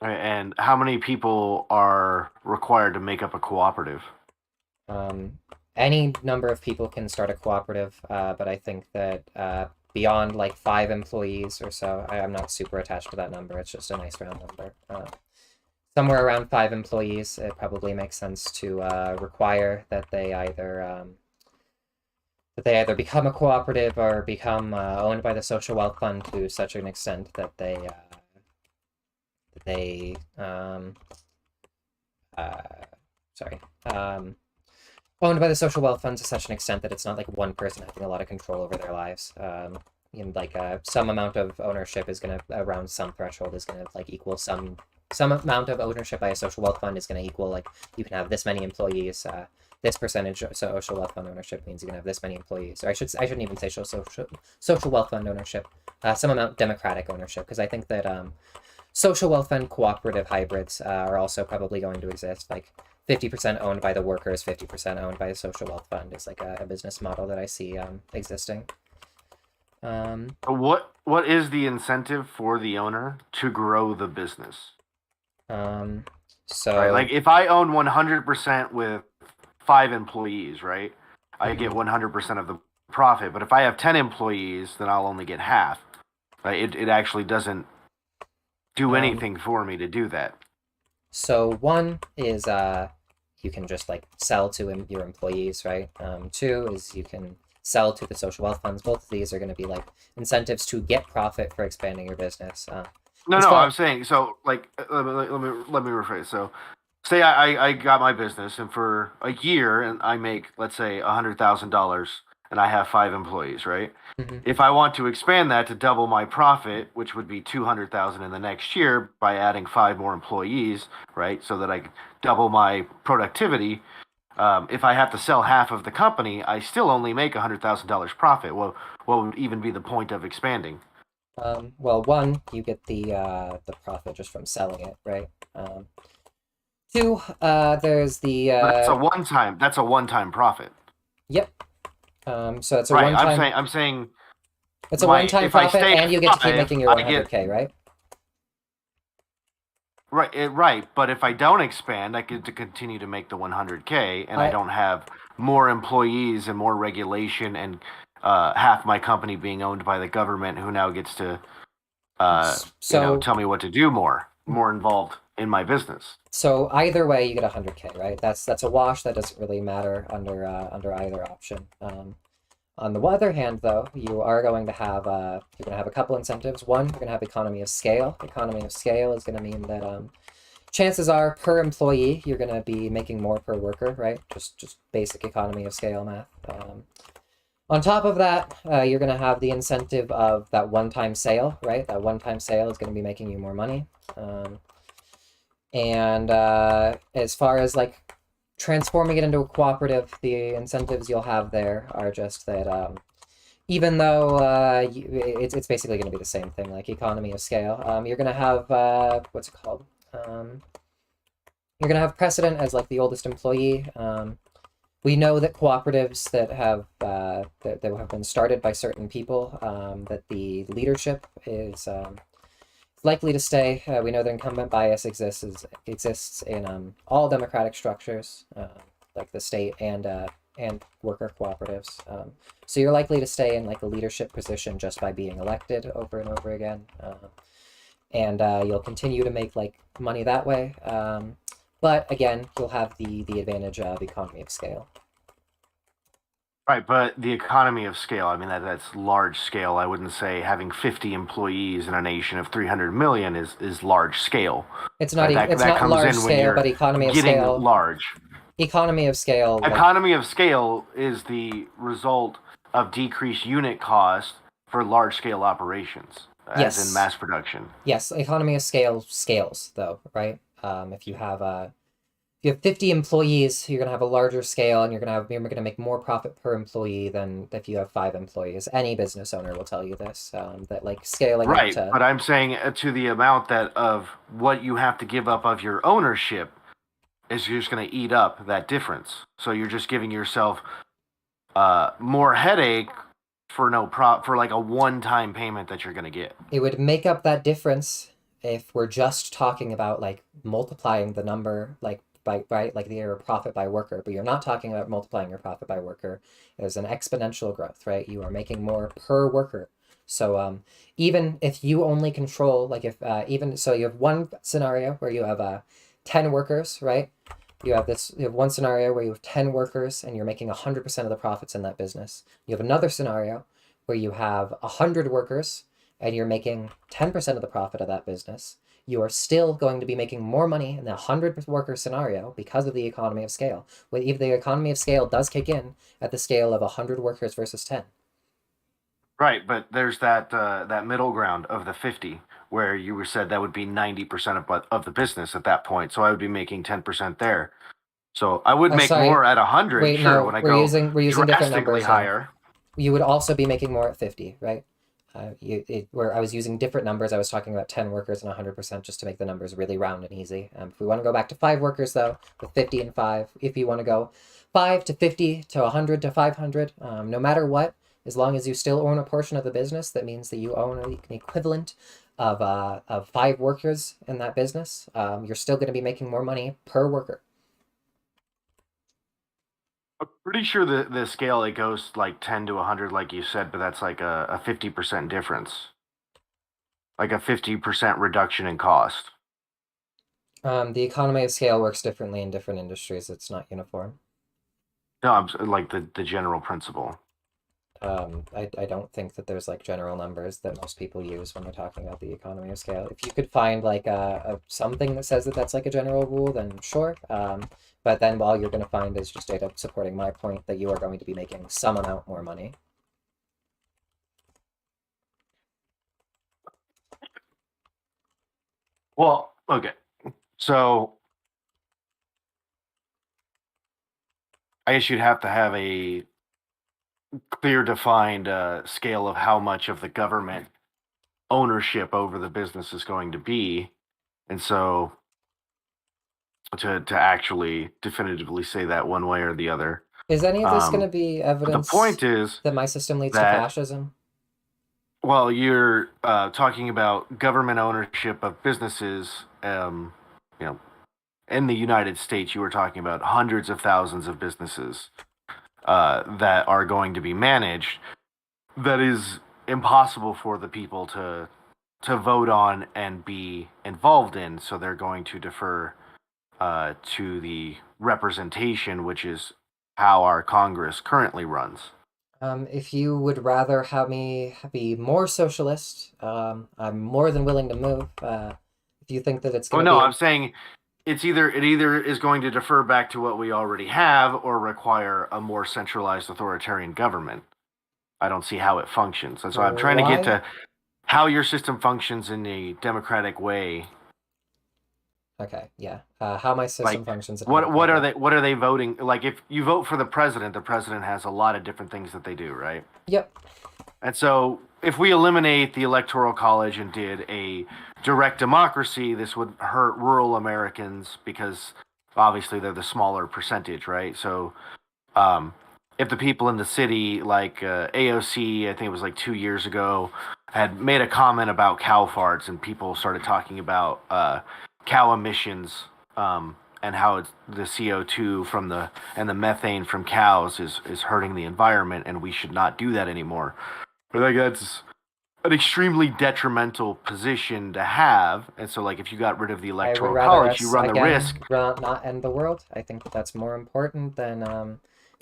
And how many people are required to make up a cooperative? Um, any number of people can start a cooperative, but I think that beyond like 5 employees or so, I'm not super attached to that number. It's just a nice round number. Somewhere around 5 employees, it probably makes sense to require that they either become a cooperative or become owned by the social wealth fund to such an extent that they uh, sorry owned by the social wealth fund to such an extent that it's not like one person having a lot of control over their lives. Like some amount of ownership is going to around some threshold is going to like equal some amount of ownership by a social wealth fund is going to equal like you can have this many employees. This percentage of social wealth fund ownership means you can have this many employees. Or I shouldn't even say social wealth fund ownership. Some amount democratic ownership, because I think that social wealth fund cooperative hybrids are also probably going to exist. Like 50% owned by the workers, 50% owned by the social wealth fund is like a business model that I see existing. What is the incentive for the owner to grow the business? Um, Right? so Like if I own 100% with 5 employees, right? I get mhm. 100% of the profit. But if I have 10 employees, then I'll only get half. Right? It actually doesn't do um, anything for me to do that. so one is you can just like sell to your employees, right? Two is you can sell to the social wealth funds. Both of these are going to be like incentives to get profit for expanding your business. No, As no, far I'm saying so. Like, let me rephrase. So, say I got my business, and for a year, and I make, let's say, $100,000, and I have 5 employees, right? Mhm. If I want to expand that to double my profit, which would be 200,000 in the next year by adding 5 more employees, right? So that I could double my productivity. If I have to sell half of the company, I still only make $100,000 profit. Well, what would even be the point of expanding? Well, one, you get the profit just from selling it, right? Two, there's the But That's a one-time profit. yep. So it's a Right. one time I'm saying it's a one my time if I profit, stay and at you get to keep five, making your I get 100K, right? right. But if I don't expand, I get to continue to make the 100K, and I I don't have more employees and more regulation and half my company being owned by the government, who now gets to so tell me what to do more involved in my business. so either way, you get 100K, right? That's a wash. That doesn't really matter under either option. On the other hand, though, you're going to have a couple incentives. One, you're going to have economy of scale. Economy of scale is going to mean that chances are per employee you're going to be making more per worker, right? Just basic economy of scale math. On top of that, you're going to have the incentive of that one-time sale, right? That one-time sale is going to be making you more money. And as far as like transforming it into a cooperative, the incentives you'll have there are just that even though it's basically going to be the same thing, like economy of scale. You're going to have what's it called? Um, you're going to have precedent as like the oldest employee. We know that cooperatives that have been started by certain people, that the leadership is likely to stay. We know that incumbent bias exists in all democratic structures, like the state and worker cooperatives. So you're likely to stay in like a leadership position just by being elected over and over again, and you'll continue to make like money that way. But again, you'll have the advantage of economy of scale. Right, but the economy of scale, I mean that's large scale. I wouldn't say having 50 employees in a nation of 300 million is large scale. Right? It's That not comes large in when scale, but you're getting large. economy of scale, like Economy of scale is the result of decreased unit cost for large scale operations, as in yes, mass production. yes, economy of scale scales though, right? If you have 50 employees, you're gonna have a larger scale, and you're gonna make more profit per employee than if you have 5 employees. Any business owner will tell you this. That like scaling up Right, to but I'm saying to the amount that of what you have to give up of your ownership is just going to eat up that difference. So you're just giving yourself more headache for no prop for like a one-time payment that you're going to get. it would make up that difference if we're just talking about like multiplying the number like by like the area of profit by worker, but you're not talking about multiplying your profit by worker, there's an exponential growth, right? You are making more per worker. So even if you only control like if even so you have one scenario where you have 10 workers, right? You have one scenario where you have 10 workers and you're making 100% of the profits in that business. You have another scenario where you have 100 workers and you're making 10% of the profit of that business. You are still going to be making more money in the 100 worker scenario because of the economy of scale. If the economy of scale does kick in at the scale of 100 workers versus 10. Right, but there's that middle ground of the 50 where you were said that would be 90% of the business at that point. So I would be making 10% there. So I would make Sorry. more at 100, Wait, sure, no, when I we're go using different drastically numbers now. higher. You would also be making more at 50, right? Where I was using different numbers, I was talking about 10 workers and 100% just to make the numbers really round and easy. If we want to go back to 5 workers, though, with 50 and 5, if you want to go 5 to 50 to 100 to 500, no matter what, as long as you still own a portion of the business, that means that you own an equivalent of 5 workers in that business. You're still going to be making more money per worker. I'm pretty sure the scale it goes like 10 to 100, like you said, but that's like a 50% difference, like a 50% reduction in cost. The economy of scale works differently in different industries. It's not uniform. No, like the general principle. I don't think that there's like general numbers that most people use when they're talking about the economy of scale. If you could find like something that says that that's like a general rule, then sure. But then all you're going to find is just data supporting my point that you are going to be making some amount more money. Well, okay. So I guess you'd have to have a clear defined scale of how much of the government ownership over the business is going to be. And so to actually definitively say that one way or the other. Is any of this going to be But the evidence point is that my system leads to that, fascism? well, you're talking about government ownership of businesses, you know, in the United States, you were talking about hundreds of thousands of businesses that are going to be managed. That is impossible for the people to vote on and be involved in. So they're going to defer to the representation, which is how our Congress currently runs. If you would rather have me be more socialist, I'm more than willing to move. If you think that it's Oh going to no, be I'm saying it either is going to defer back to what we already have or require a more centralized authoritarian government. I don't see how it functions. And so I'm trying to get why? to how your system functions in a democratic way. Okay, yeah. How my system Like functions in a what democratic are way. they voting? Like if you vote for the president has a lot of different things that they do, right? Yep. And so if we eliminate the electoral college and did a direct democracy, this would hurt rural Americans because obviously they're the smaller percentage, right? So um, if the people in the city, like AOC, I think it was like 2 years ago, had made a comment about cow farts, and people started talking about cow emissions and how the CO2 from the methane from cows is hurting the environment, and we should not do that anymore. I think that's an extremely detrimental position to have, and so like if you got rid of the I would electoral rather college, you us, run the again, risk. not end the world. I think that that's more important than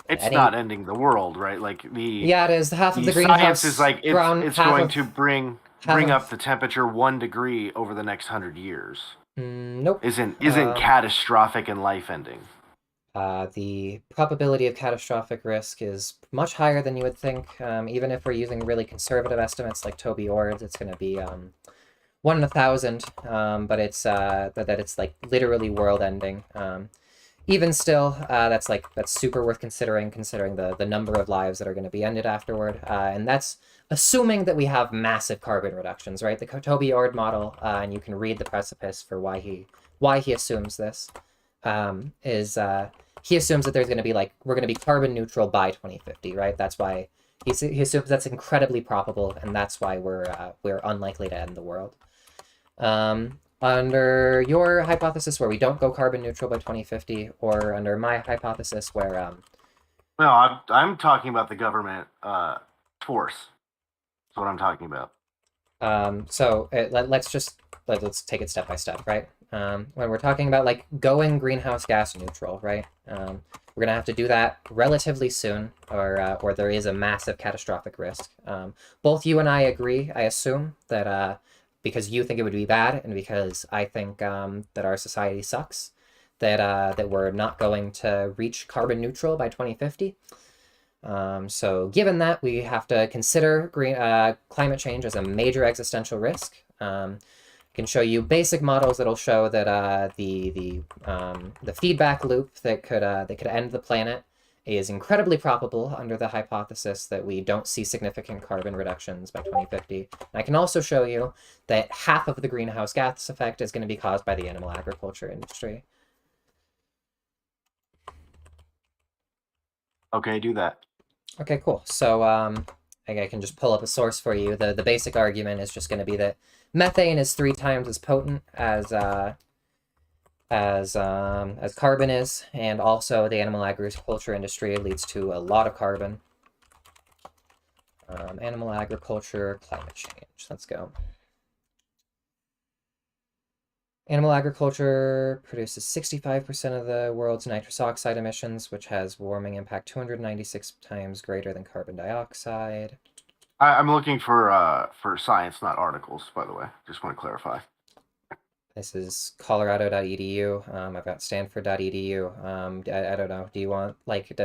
It's not any. ending the world, right? Like Yeah, it is. Half of the the science is greenhouse like ground, it's going to half bring up of, the temperature 1 degree over the next 100 years. nope. Isn't catastrophic and life ending. The probability of catastrophic risk is much higher than you would think. Even if we're using really conservative estimates like Toby Ord's, it's going to be 1 in 1,000. But it's like literally world ending. Even still, that's super worth considering the number of lives that are going to be ended afterward. And that's assuming that we have massive carbon reductions, right? The Toby Ord model, and you can read the precipice for why he assumes this, is he assumes that there's going to be we're going to be carbon neutral by 2050, right? That's why he assumes that's incredibly probable, and that's why we're unlikely to end the world. Under your hypothesis where we don't go carbon neutral by 2050, or under my hypothesis where No, I'm talking about the government force. That's what I'm talking about. let's just let's take it step by step, right? When we're talking about like going greenhouse gas neutral, right? We're gonna have to do that relatively soon, or there is a massive catastrophic risk. Both you and I agree, I assume, that because you think it would be bad, and because I think that our society sucks, that we're not going to reach carbon neutral by 2050. So given that, we have to consider climate change as a major existential risk. I can show you basic models that'll show that the feedback loop that could end the planet is incredibly probable under the hypothesis that we don't see significant carbon reductions by 2050. And I can also show you that half of the greenhouse gas effect is going to be caused by the animal agriculture industry. Okay, do that. Okay, cool. So I can just pull up a source for you. The basic argument is just going to be that methane is 3 times as potent as carbon is, and also the animal agriculture industry leads to a lot of carbon. Animal agriculture, climate change. Let's go. Animal agriculture produces 65% of the world's nitrous oxide emissions, which has warming impact 296 times greater than carbon dioxide. I'm looking for science, not articles, by the way. Just want to clarify. This is colorado.edu. I've got stanford.edu. I don't know. Do you want like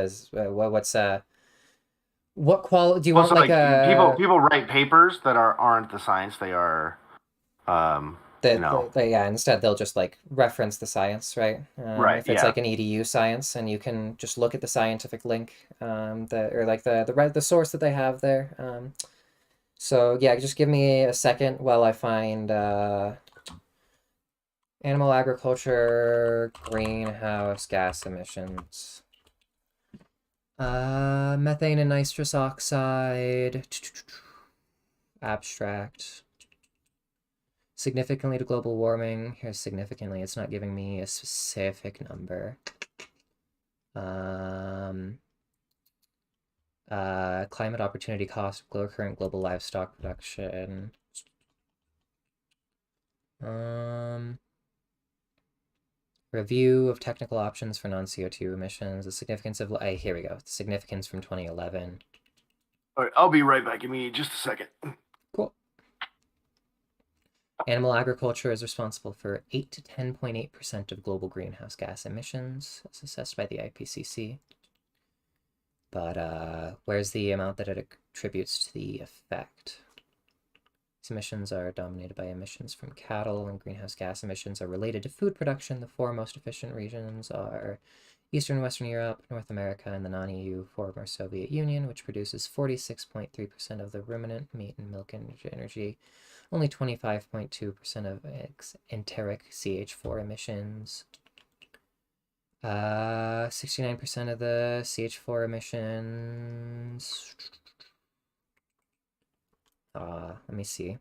what quality do you want Also, like like people a people write papers that aren't the science. They are, you know, yeah, instead they'll just like reference the science, right? right. If it's Yeah. like an edu science, and you can just look at the scientific link, or like the source that they have there. So yeah, just give me a second while I find animal agriculture greenhouse gas emissions. Methane and nitrous oxide. Abstract. Significantly to global warming. Here's significantly. It's not giving me a specific number. Climate opportunity cost of current global livestock production. Review of technical options for non-CO2 emissions. The significance of here we go. The significance from 2011. All right, I'll be right back. Give me just a second. Cool. Animal agriculture is responsible for 8 to 10.8% of global greenhouse gas emissions, as assessed by the IPCC. But where's the amount that it attributes to the effect? These emissions are dominated by emissions from cattle, and greenhouse gas emissions are related to food production. The 4 most efficient regions are Eastern and Western Europe, North America, and the non-EU former Soviet Union, which produces 46.3% of the ruminant meat and milk energy, only 25.2% of enteric CH4 emissions. 69% of the CH4 emissions. Let me see.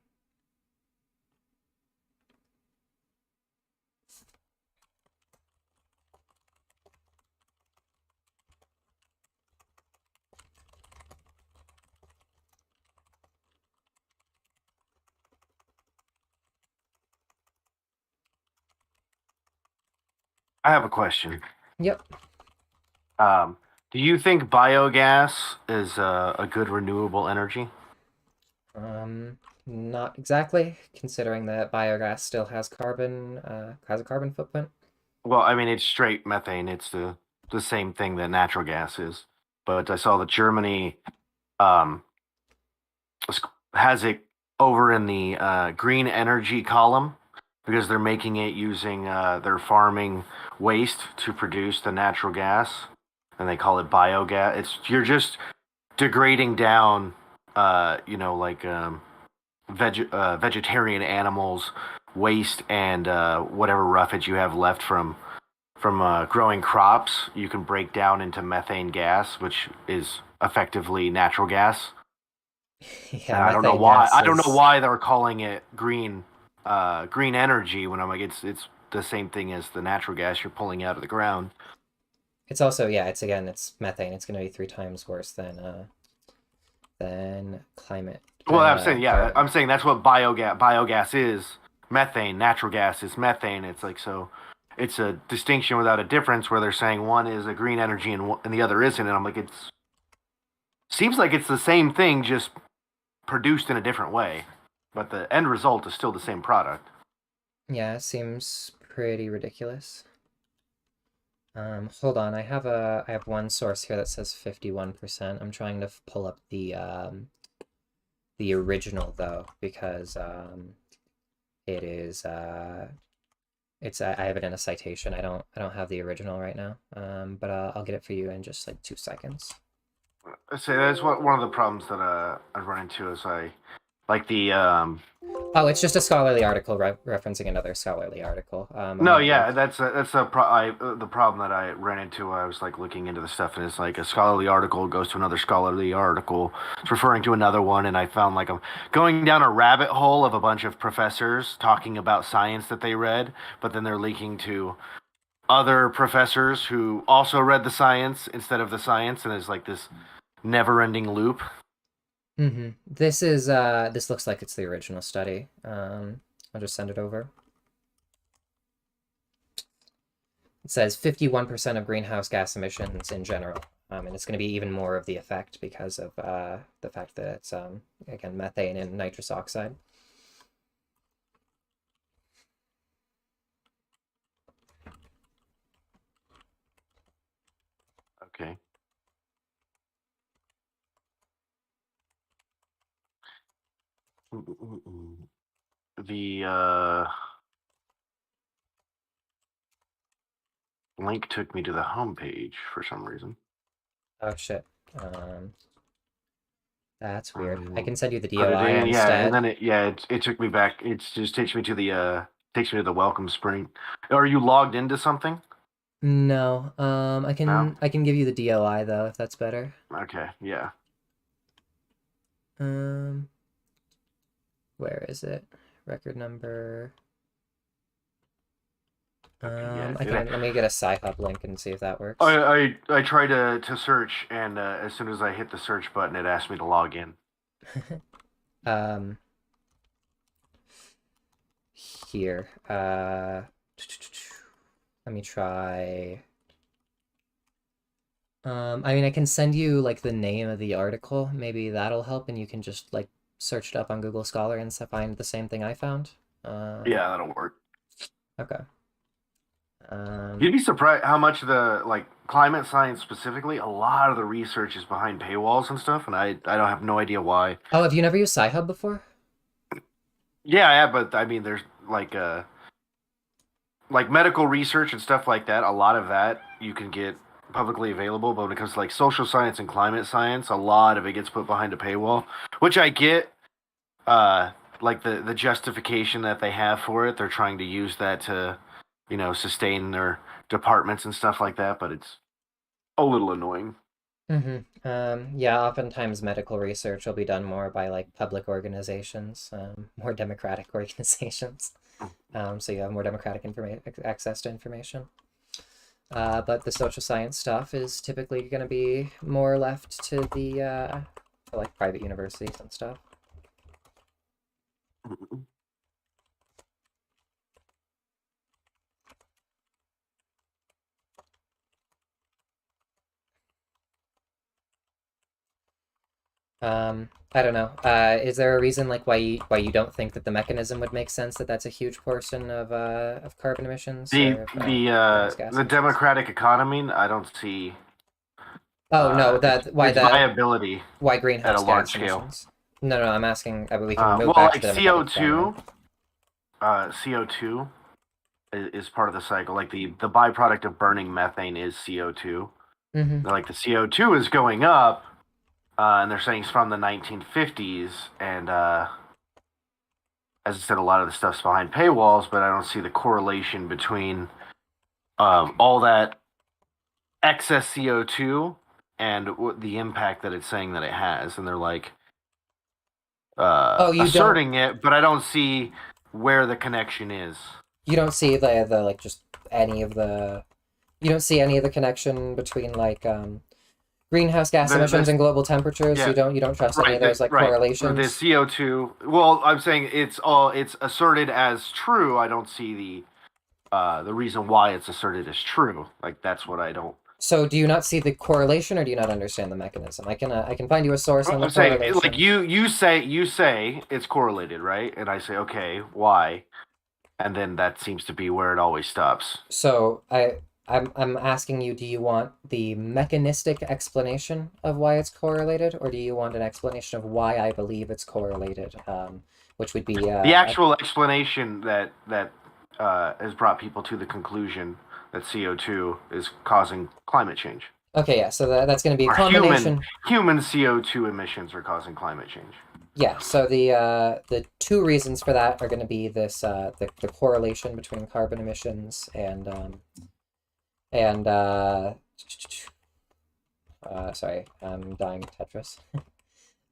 I have a question. Yep. Do you think biogas is a good renewable energy? Not exactly, considering that biogas still has has a carbon footprint. Well, I mean, it's straight methane. It's the same thing that natural gas is. But I saw that Germany um, has it over in the green energy column because they're making it using their farming waste to produce the natural gas, and they call it biogas. It's you're just degrading down, like vegetarian animals waste and whatever roughage you have left from growing crops. You can break down into methane gas, which is effectively natural gas. Yeah, And I don't know methane why. gas I don't know is why they're calling it green green energy when I'm like it's the same thing as the natural gas you're pulling out of the ground. It's also, yeah, it's methane. It's going to be 3 times worse than climate Well, I'm saying yeah, carbon. I'm saying that's what biogas is. Methane, natural gas is methane. It's like so. It's a distinction without a difference where they're saying one is a green energy and the other isn't, and I'm like it's seems like it's the same thing just produced in a different way, but the end result is still the same product. Yeah, it seems pretty ridiculous. Hold on, I have one source here that says 51%. I'm trying to pull up the original though because it is I have it in a citation. I don't have the original right now. But I'll get it for you in just like 2 seconds. I say that's what one of the problems that I run into is I like the Oh, it's just a scholarly article referencing another scholarly article. I'm no, not yeah, like that's the problem that I ran into. I was like looking into the stuff, and it's like a scholarly article goes to another scholarly article, it's referring to another one, and I found like I'm going down a rabbit hole of a bunch of professors talking about science that they read, but then they're leaking to other professors who also read the science instead of the science, and it's like this never-ending loop. this looks like it's the original study. I'll just send it over. It says 51% of greenhouse gas emissions in general. And it's going to be even more of the effect because of the fact that it's, again, methane and nitrous oxide. Okay. The link took me to the homepage for some reason. Oh, shit. Um, that's weird. I can Um, send you the Put it DOI in, yeah, and instead. then it took me back. It just takes me to the welcome screen. Are you logged into something? No, No. I can give you the DOI though, if that's better. Okay, yeah. Um, where is it? Record number. Okay, yeah. Let me get a Sci-Hub link and see if that I works. I tried to search, and as soon as I hit the search button, it asked me to log in. Um, here. Let me try. I mean, I can send you like the name of the article. Maybe that'll help, and you can just like search it up on Google Scholar and find the same thing I found. Yeah, that'll work. Okay. Um, You'd be surprised how much of the like climate science specifically, a lot of the research is behind paywalls and stuff, and I don't have no idea why. oh, have you never used Sci-Hub before? Yeah, yeah, but I mean, there's like medical research and stuff like that. A lot of that you can get publicly available, but when it comes to like social science and climate science, a lot of it gets put behind a paywall, which I get. Like the justification that they have for it, they're trying to use that to, sustain their departments and stuff like that. But it's a little annoying. Yeah, oftentimes medical research will be done more by like public organizations, more democratic organizations. So you have more democratic information access to information. But the social science stuff is typically going to be more left to the to, like private universities and stuff. I don't know. Is there a reason like why you don't think that the mechanism would make sense that that's a huge portion of carbon emissions The or of, the greenhouse gas the emissions? democratic economy, I don't see Oh no, its viability why at a greenhouse large gas scale. emissions? No, no, I'm asking. We can move Well, back to like the democratic economy. CO2 is part of the cycle. Like the byproduct of burning methane is CO2. Mm-hmm. Like the CO2 is going up, and they're saying it's from the 1950s. And as I said, a lot of the stuff's behind paywalls, but I don't see the correlation between all that excess CO2 and the impact that it's saying that it has. And they're like Oh, you don't. asserting it, but I don't see where the connection is. You don't see the like just any of the you don't see any of the connection between like greenhouse gas emissions The and global temperatures. yeah, You don't trust any right, of those like right. The correlations. CO2. Well, I'm saying it's asserted as true. I don't see the reason why it's asserted as true. Like that's what I don't. So do you not see the correlation, or do you not understand the mechanism? I can find you a source on the I'm saying like correlation. you say it's correlated, right? And I say okay, why? And then that seems to be where it always stops. So I'm asking you, do you want the mechanistic explanation of why it's correlated, or do you want an explanation of why I believe it's correlated? Which would be The actual explanation that has brought people to the conclusion that CO2 is causing climate change. okay, yeah. So that's going to be a Or combination. human CO2 emissions are causing climate change. Yeah. So the two reasons for that are going to be this the correlation between carbon emissions and sorry, I'm dying Tetris.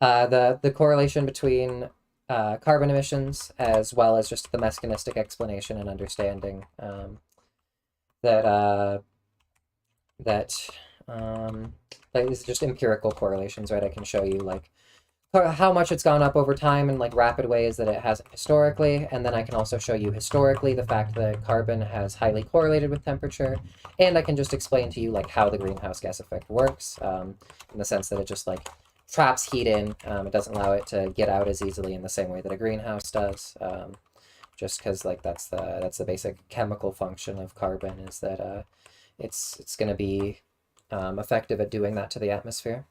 The correlation between carbon emissions as well as just the mechanistic explanation and understanding that that like these are just empirical correlations, right? I can show you like how much it's gone up over time in like rapid ways that it hasn't historically, and then I can also show you historically the fact that carbon has highly correlated with temperature, and I can just explain to you like how the greenhouse gas effect works, in the sense that it just like traps heat in. It doesn't allow it to get out as easily in the same way that a greenhouse does. Just because like that's the basic chemical function of carbon is that it's going to be effective at doing that to the atmosphere.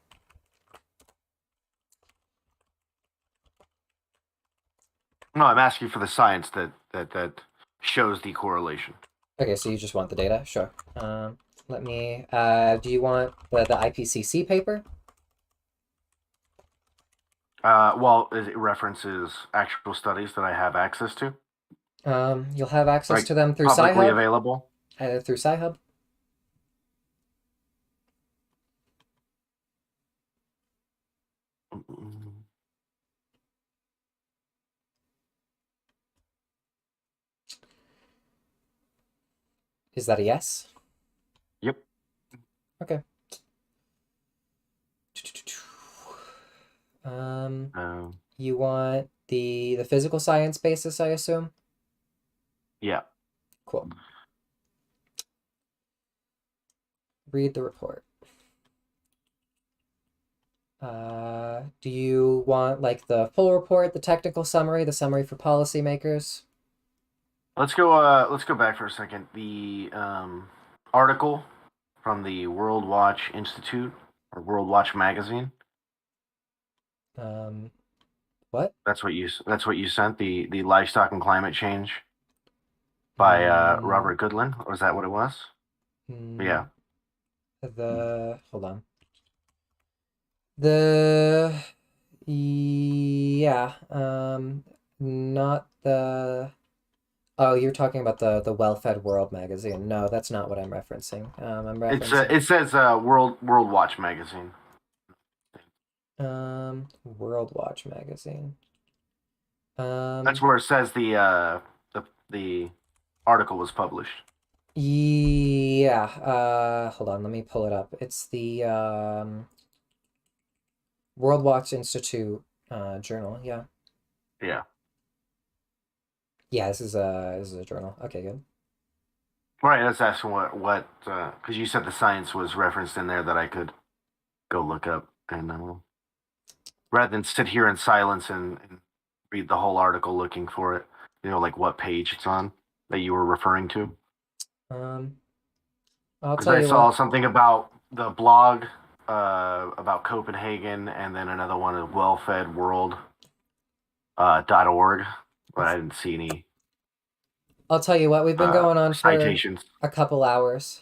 No, I'm asking for the science that shows the correlation. Okay, so you just want the data? Sure. Let me, do you want the IPCC paper? Well, it references actual studies that I have access to, You'll have access like to them through publicly Sci-Hub. available. Through Sci-Hub. Is that a yes? Yep. Okay. Um, you want the physical science basis, I assume? Yeah. Cool. Read the report. Do you want like the full report, the technical summary, the summary for policymakers? Let's go back for a second. The article from the World Watch Institute or World Watch magazine. What? That's what you sent, the livestock and climate change by Robert Goodland. Was that what it was? Yeah. Hold on. The yeah, not the oh, you're talking about the Well-Fed World magazine. No, that's not what I'm referencing. I'm referencing It says World Watch magazine. World Watch magazine. That's where it says the article was published. Yeah, hold on, let me pull it up. It's the World Watch Institute journal. Yeah. Yeah. Yeah, this is a journal. Okay, good. Right. That's asking what because you said the science was referenced in there that I could go look up and rather than sit here in silence and read the whole article looking for it. You know, like what page it's on that you were referring to. I'll Because tell I you saw what. something about the blog about Copenhagen, and then another one at wellfedworld .org, but I didn't see any I'll tell you what. We've been going on for citations. a couple hours.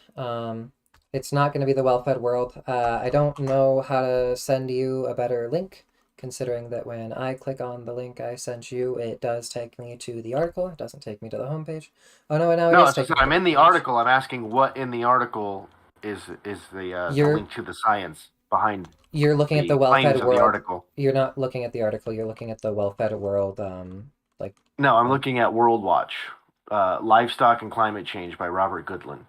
It's not going to be the Well-Fed World. I don't know how to send you a better link, considering that when I click on the link I sent you, it does take me to the article. It doesn't take me to the homepage. Oh no, now it No, is as I taking said, me to I'm the in the homepage. article. I'm asking what in the article is the You're link to the science behind you're looking at the the claims Well-Fed of the World. article. You're not looking at the article. You're looking at the Well-Fed World Like, No, I'm looking at World Watch, Livestock and Climate Change by Robert Goodlin.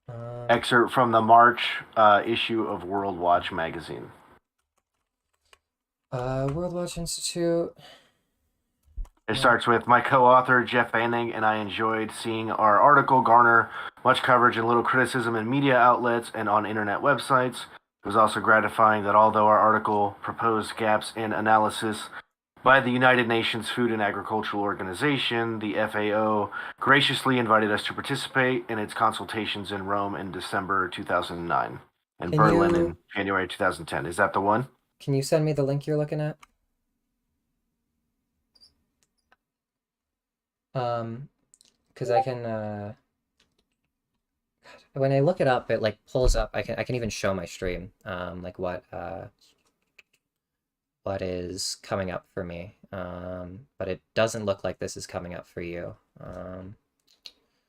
uh, Excerpt from the March issue of World Watch magazine. World Watch Institute. It starts with my co-author Jeff Banning and I enjoyed seeing our article garner much coverage and little criticism in media outlets and on internet websites. It was also gratifying that although our article proposed gaps in analysis by the United Nations Food and Agricultural Organization, the FAO graciously invited us to participate in its consultations in Rome in December 2009 and Can Berlin you in January 2010. Is that the one? can you send me the link you're looking at? Because I can when I look it up, it like pulls up. I can even show my stream, like what is coming up for me. But it doesn't look like this is coming up for you. Well,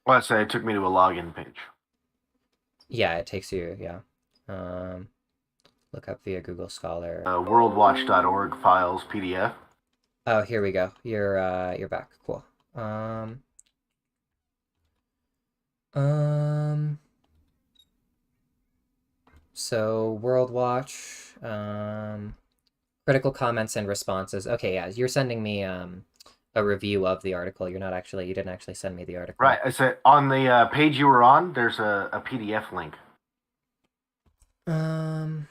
let's say it took me to a login page. Yeah, it takes you, yeah. Look up via Google Scholar. Worldwatch.org files PDF. Oh, here we go. You're back. Cool. Um, um, so World Watch, critical comments and responses. Okay, yeah, you're sending me a review of the article. You didn't actually send me the article. Right. I said on the page you were on, there's a PDF link. Um,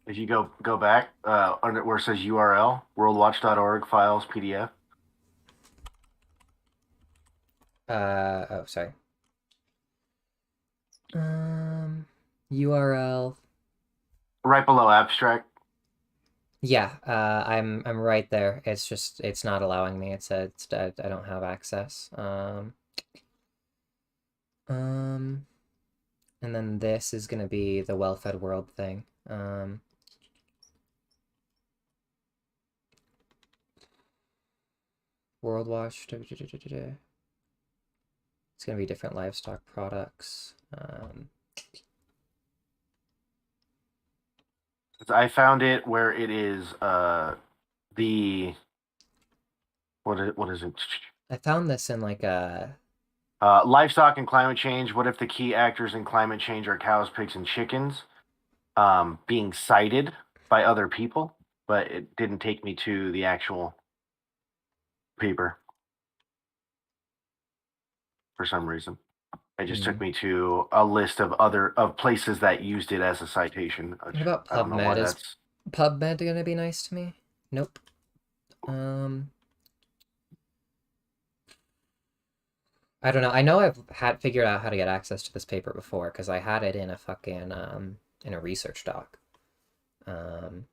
If you go back under where it says URL, worldwatch.org files PDF. oh, sorry. URL. Right below abstract. Yeah, I'm right there. It's just it's not allowing me. It said I don't have access. Um, and then this is gonna be the well-fed world thing. World Watch. It's gonna be different livestock products. I found it where it is the what is it? I found this in like a Livestock and climate change. What if the key actors in climate change are cows, pigs, and chickens? Being cited by other people, but it didn't take me to the actual paper for some reason. It just took me to a list of other of places that used it as a citation. What about I don't know why PubMed? Is that's. PubMed gonna be nice to me? Nope. Um, I don't know. I know I've had figured out how to get access to this paper before because I had it in a fucking in a research doc. Um,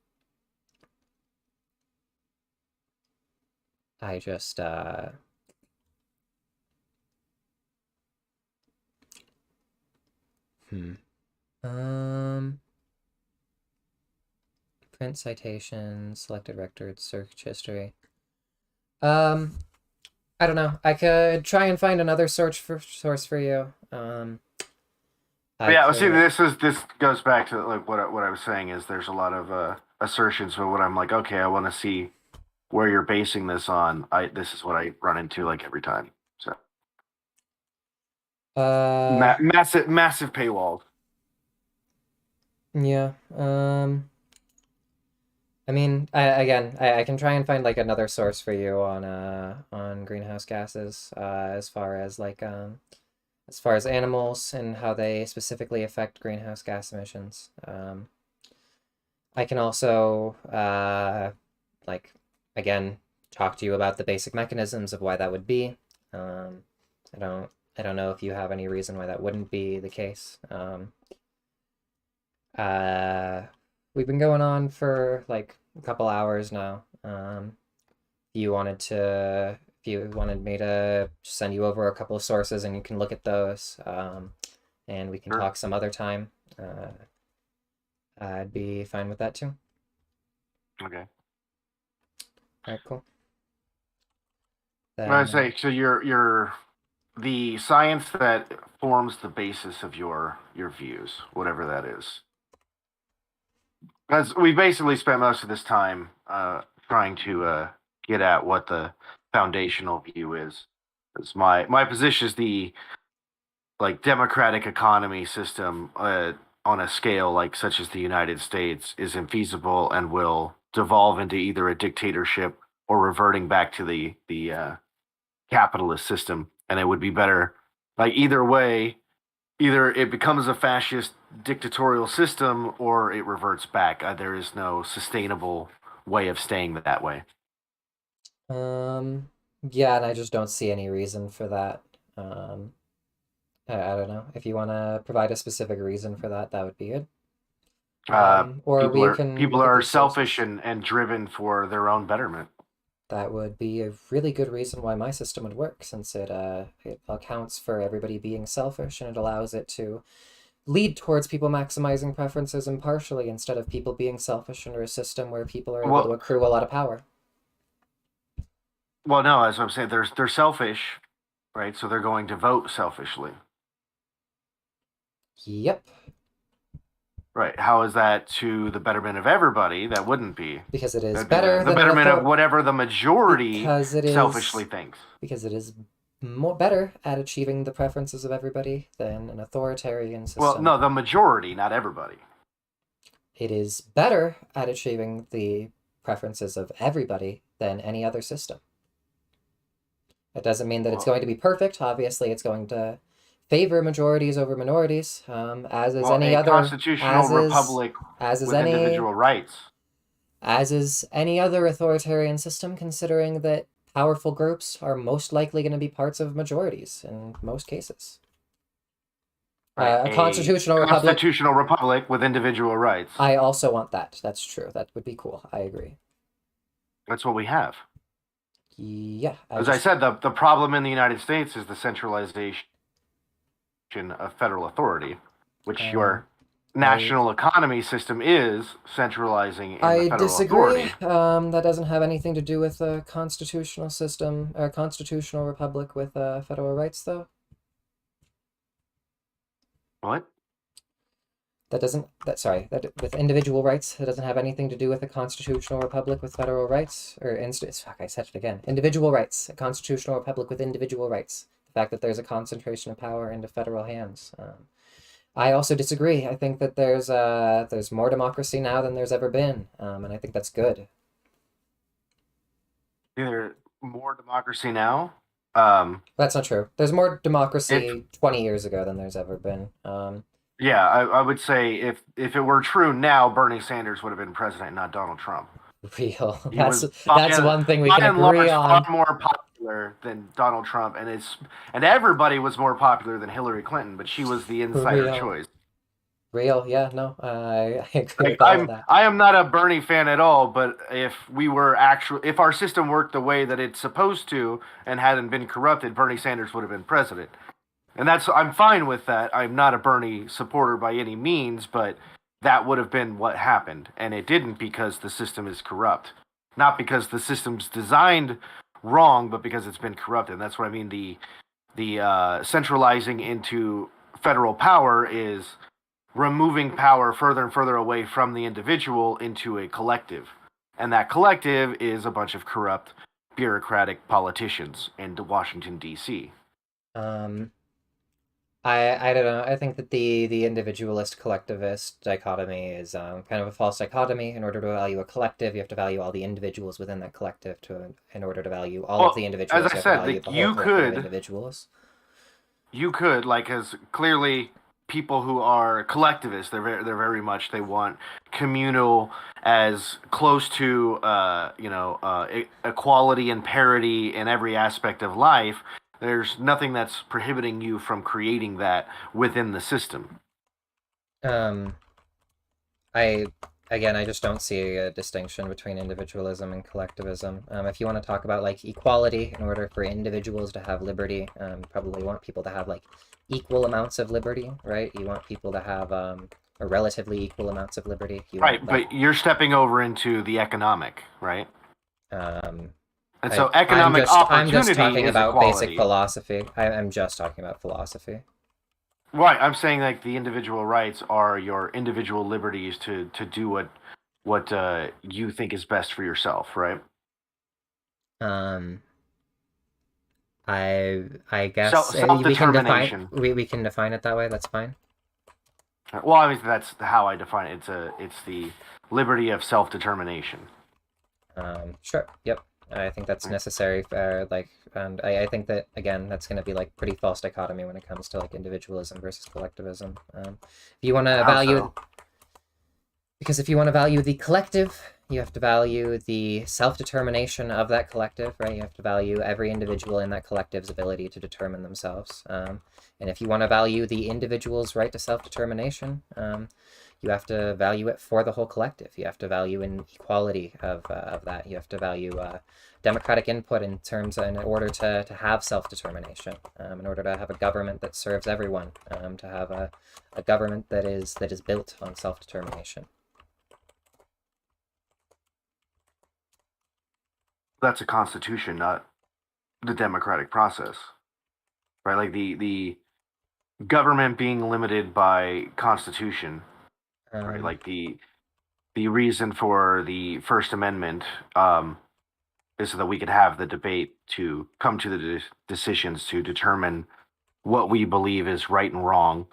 I just hmm. Um, print citations, selected records, search history. Um, I don't know. I could try and find another source for you. But I yeah, see, could. this goes back to like what I was saying is there's a lot of assertions. But what I'm like, okay, I want to see where you're basing this on. This is what I run into like every time. So massive paywall. Yeah. I mean, I can try and find like another source for you on greenhouse gases, as far as animals and how they specifically affect greenhouse gas emissions. I can also like again talk to you about the basic mechanisms of why that would be. Um, I don't know if you have any reason why that wouldn't be the case. Uh, we've been going on for like a couple hours now. If you wanted me to send you over a couple of sources and you can look at those, and we can Sure. talk some other time, I'd be fine with that too. Okay. All right, cool. I Then, say so. You're the science that forms the basis of your views, whatever that is. Because we basically spent most of this time trying to get at what the foundational view is. Because my position is the like democratic economy system on a scale like such as the United States is infeasible and will devolve into either a dictatorship or reverting back to the capitalist system, and it would be better like either way. Either it becomes a fascist dictatorial system or it reverts back. There is no sustainable way of staying that way. Um, yeah, and I just don't see any reason for that. Um, I don't know. If you want to provide a specific reason for that, that would be good. Or People we are can people look at are the selfish sources. and driven for their own betterment. That would be a really good reason why my system would work, since it accounts for everybody being selfish and it allows it to lead towards people maximizing preferences impartially instead of people being selfish under a system where people are able to Well, accrue a lot of power. well, no, as I'm saying, they're selfish, right? So they're going to vote selfishly, Yep, right? How is that to the betterment of everybody? That wouldn't be. because it is That'd be better the than an betterment of author whatever the majority because it selfishly is thinks. because it is more better at achieving the preferences of everybody than an authoritarian Well, system. no, the majority, not everybody. It is better at achieving the preferences of everybody than any other system. That doesn't mean that it's going to be perfect. Obviously, it's going to favor majorities over minorities, as is Well, any a other, constitutional republic as is with any, individual rights. as is any other authoritarian system, considering that powerful groups are most likely going to be parts of majorities in most cases. Right, A a constitutional republic. constitutional republic with individual rights. I also want that. That's true. That would be cool. I agree. That's what we have. Yeah, As I said, the problem in the United States is the centralization of federal authority, which your I national economy system is centralizing in the I federal disagree. authority. That doesn't have anything to do with a constitutional system or constitutional republic with federal rights, though. What? That doesn't. That sorry. That with individual rights, it doesn't have anything to do with a constitutional republic with federal rights or fuck. I said it again. Individual rights. A constitutional republic with individual rights. The fact that there's a concentration of power into federal hands. I also disagree. I think that there's more democracy now than there's ever been, and I think that's good. Either more democracy now. That's not true. There's more If democracy 20 years ago than there's ever been. yeah, I would say if it were true now, Bernie Sanders would have been president, not Donald Trump. Real. He That's was that's one thing we by can and agree large far on. more popular than Donald Trump, and everybody was more popular than Hillary Clinton, but she was the insider Real. choice. Real. Yeah, no, I agree Like with all of that. I am not a Bernie fan at all, but if our system worked the way that it's supposed to and hadn't been corrupted, Bernie Sanders would have been president. And I'm fine with that. I'm not a Bernie supporter by any means, but that would have been what happened, and it didn't because the system is corrupt. Not because the system's designed wrong, but because it's been corrupted. And that's what I mean. The centralizing into federal power is removing power further and further away from the individual into a collective. And that collective is a bunch of corrupt, bureaucratic politicians in Washington, D.C. Um, I don't know. I think that the individualist collectivist dichotomy is kind of a false dichotomy. In order to value a collective, you have to value all the individuals within that collective. In order to value all of the Well, as individuals, I you have to said, value the whole collective of individuals. you could, like, as clearly people who are collectivists, they're very much, they want communal, as close to equality and parity in every aspect of life. There's nothing that's prohibiting you from creating that within the system. Um, I I just don't see a distinction between individualism and collectivism. If you want to talk about like equality, in order for individuals to have liberty, you probably want people to have like equal amounts of liberty, right? You want people to have or relatively equal amounts of liberty. You Right, want like but you're stepping over into the economic, right? um, And so I'm economic just opportunity talking is about basic equality. philosophy. I'm just talking about philosophy. Right, I'm saying like the individual rights are your individual liberties to do what you think is best for yourself, right? Um, I guess Self we can define determination. we can define it that way. That's fine. Well, obviously that's how I define it. It's the liberty of self determination. Sure. Yep. I think that's necessary for like, and I think that again, that's going to be like pretty false dichotomy when it comes to like individualism versus collectivism. If you want to How value, so? because if you want to value the collective, you have to value the self-determination of that collective, right? You have to value every individual in that collective's ability to determine themselves. And if you want to value the individual's right to self-determination, you have to value it for the whole collective. You have to value an equality of that. You have to value democratic input in terms in order to have self-determination, in order to have a government that serves everyone, to have a government that is built on self-determination. That's a constitution, not the democratic process, right? Like the government being limited by constitution, right? Um, Like the reason for the First Amendment is so that we could have the debate to come to the decisions to determine what we believe is right and wrong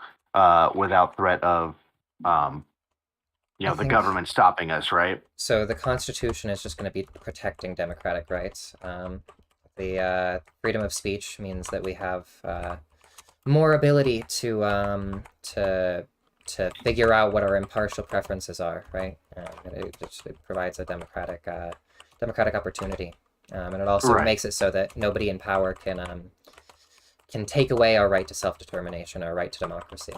without threat of um, I the think government stopping us, right? so. The Constitution is just going to be protecting democratic rights. The freedom of speech means that we have more ability to figure out what our impartial preferences are, right? It provides a democratic opportunity, and it also Right. makes it so that nobody in power can take away our right to self determination, our right to democracy.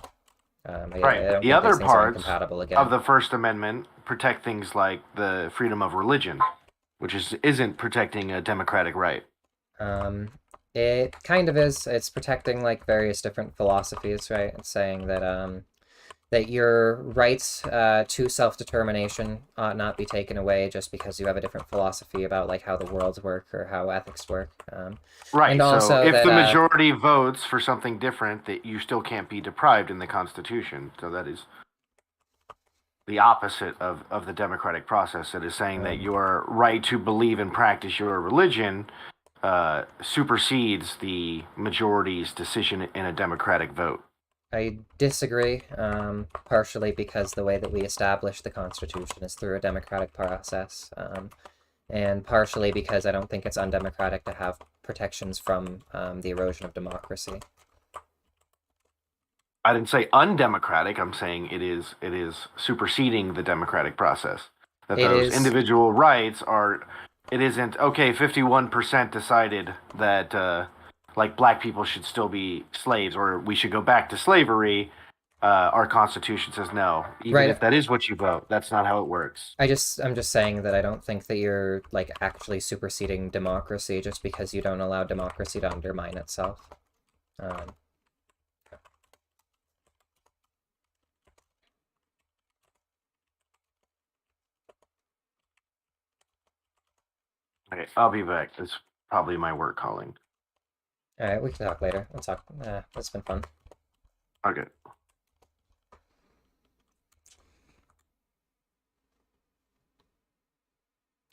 I Right. don't The think other those things are parts incompatible of again. the First Amendment protect things like the freedom of religion, which isn't protecting a democratic right. Um, it kind of is. It's protecting like various different philosophies, right? It's saying that your rights to self-determination ought not be taken away just because you have a different philosophy about like how the worlds work or how ethics work. And Right. So also if that the majority votes for something different, that you still can't be deprived in the Constitution. So that is the opposite of the democratic process. It is saying that um, your right to believe and practice your religion supersedes the majority's decision in a democratic vote. I disagree, partially because the way that we establish the Constitution is through a democratic process, and partially because I don't think it's undemocratic to have protections from the erosion of democracy. I didn't say undemocratic. I'm saying it is superseding the democratic process. That It those is individual rights are. It isn't okay. 51% decided that like black people should still be slaves or we should go back to slavery. Our Constitution says no. Even right. if that is what you vote, that's not how it works. I'm just saying that I don't think that you're like actually superseding democracy just because you don't allow democracy to undermine itself. Um, Okay, I'll be back. It's probably my work calling. all right, we can talk later. Let's talk. It's been fun. Okay.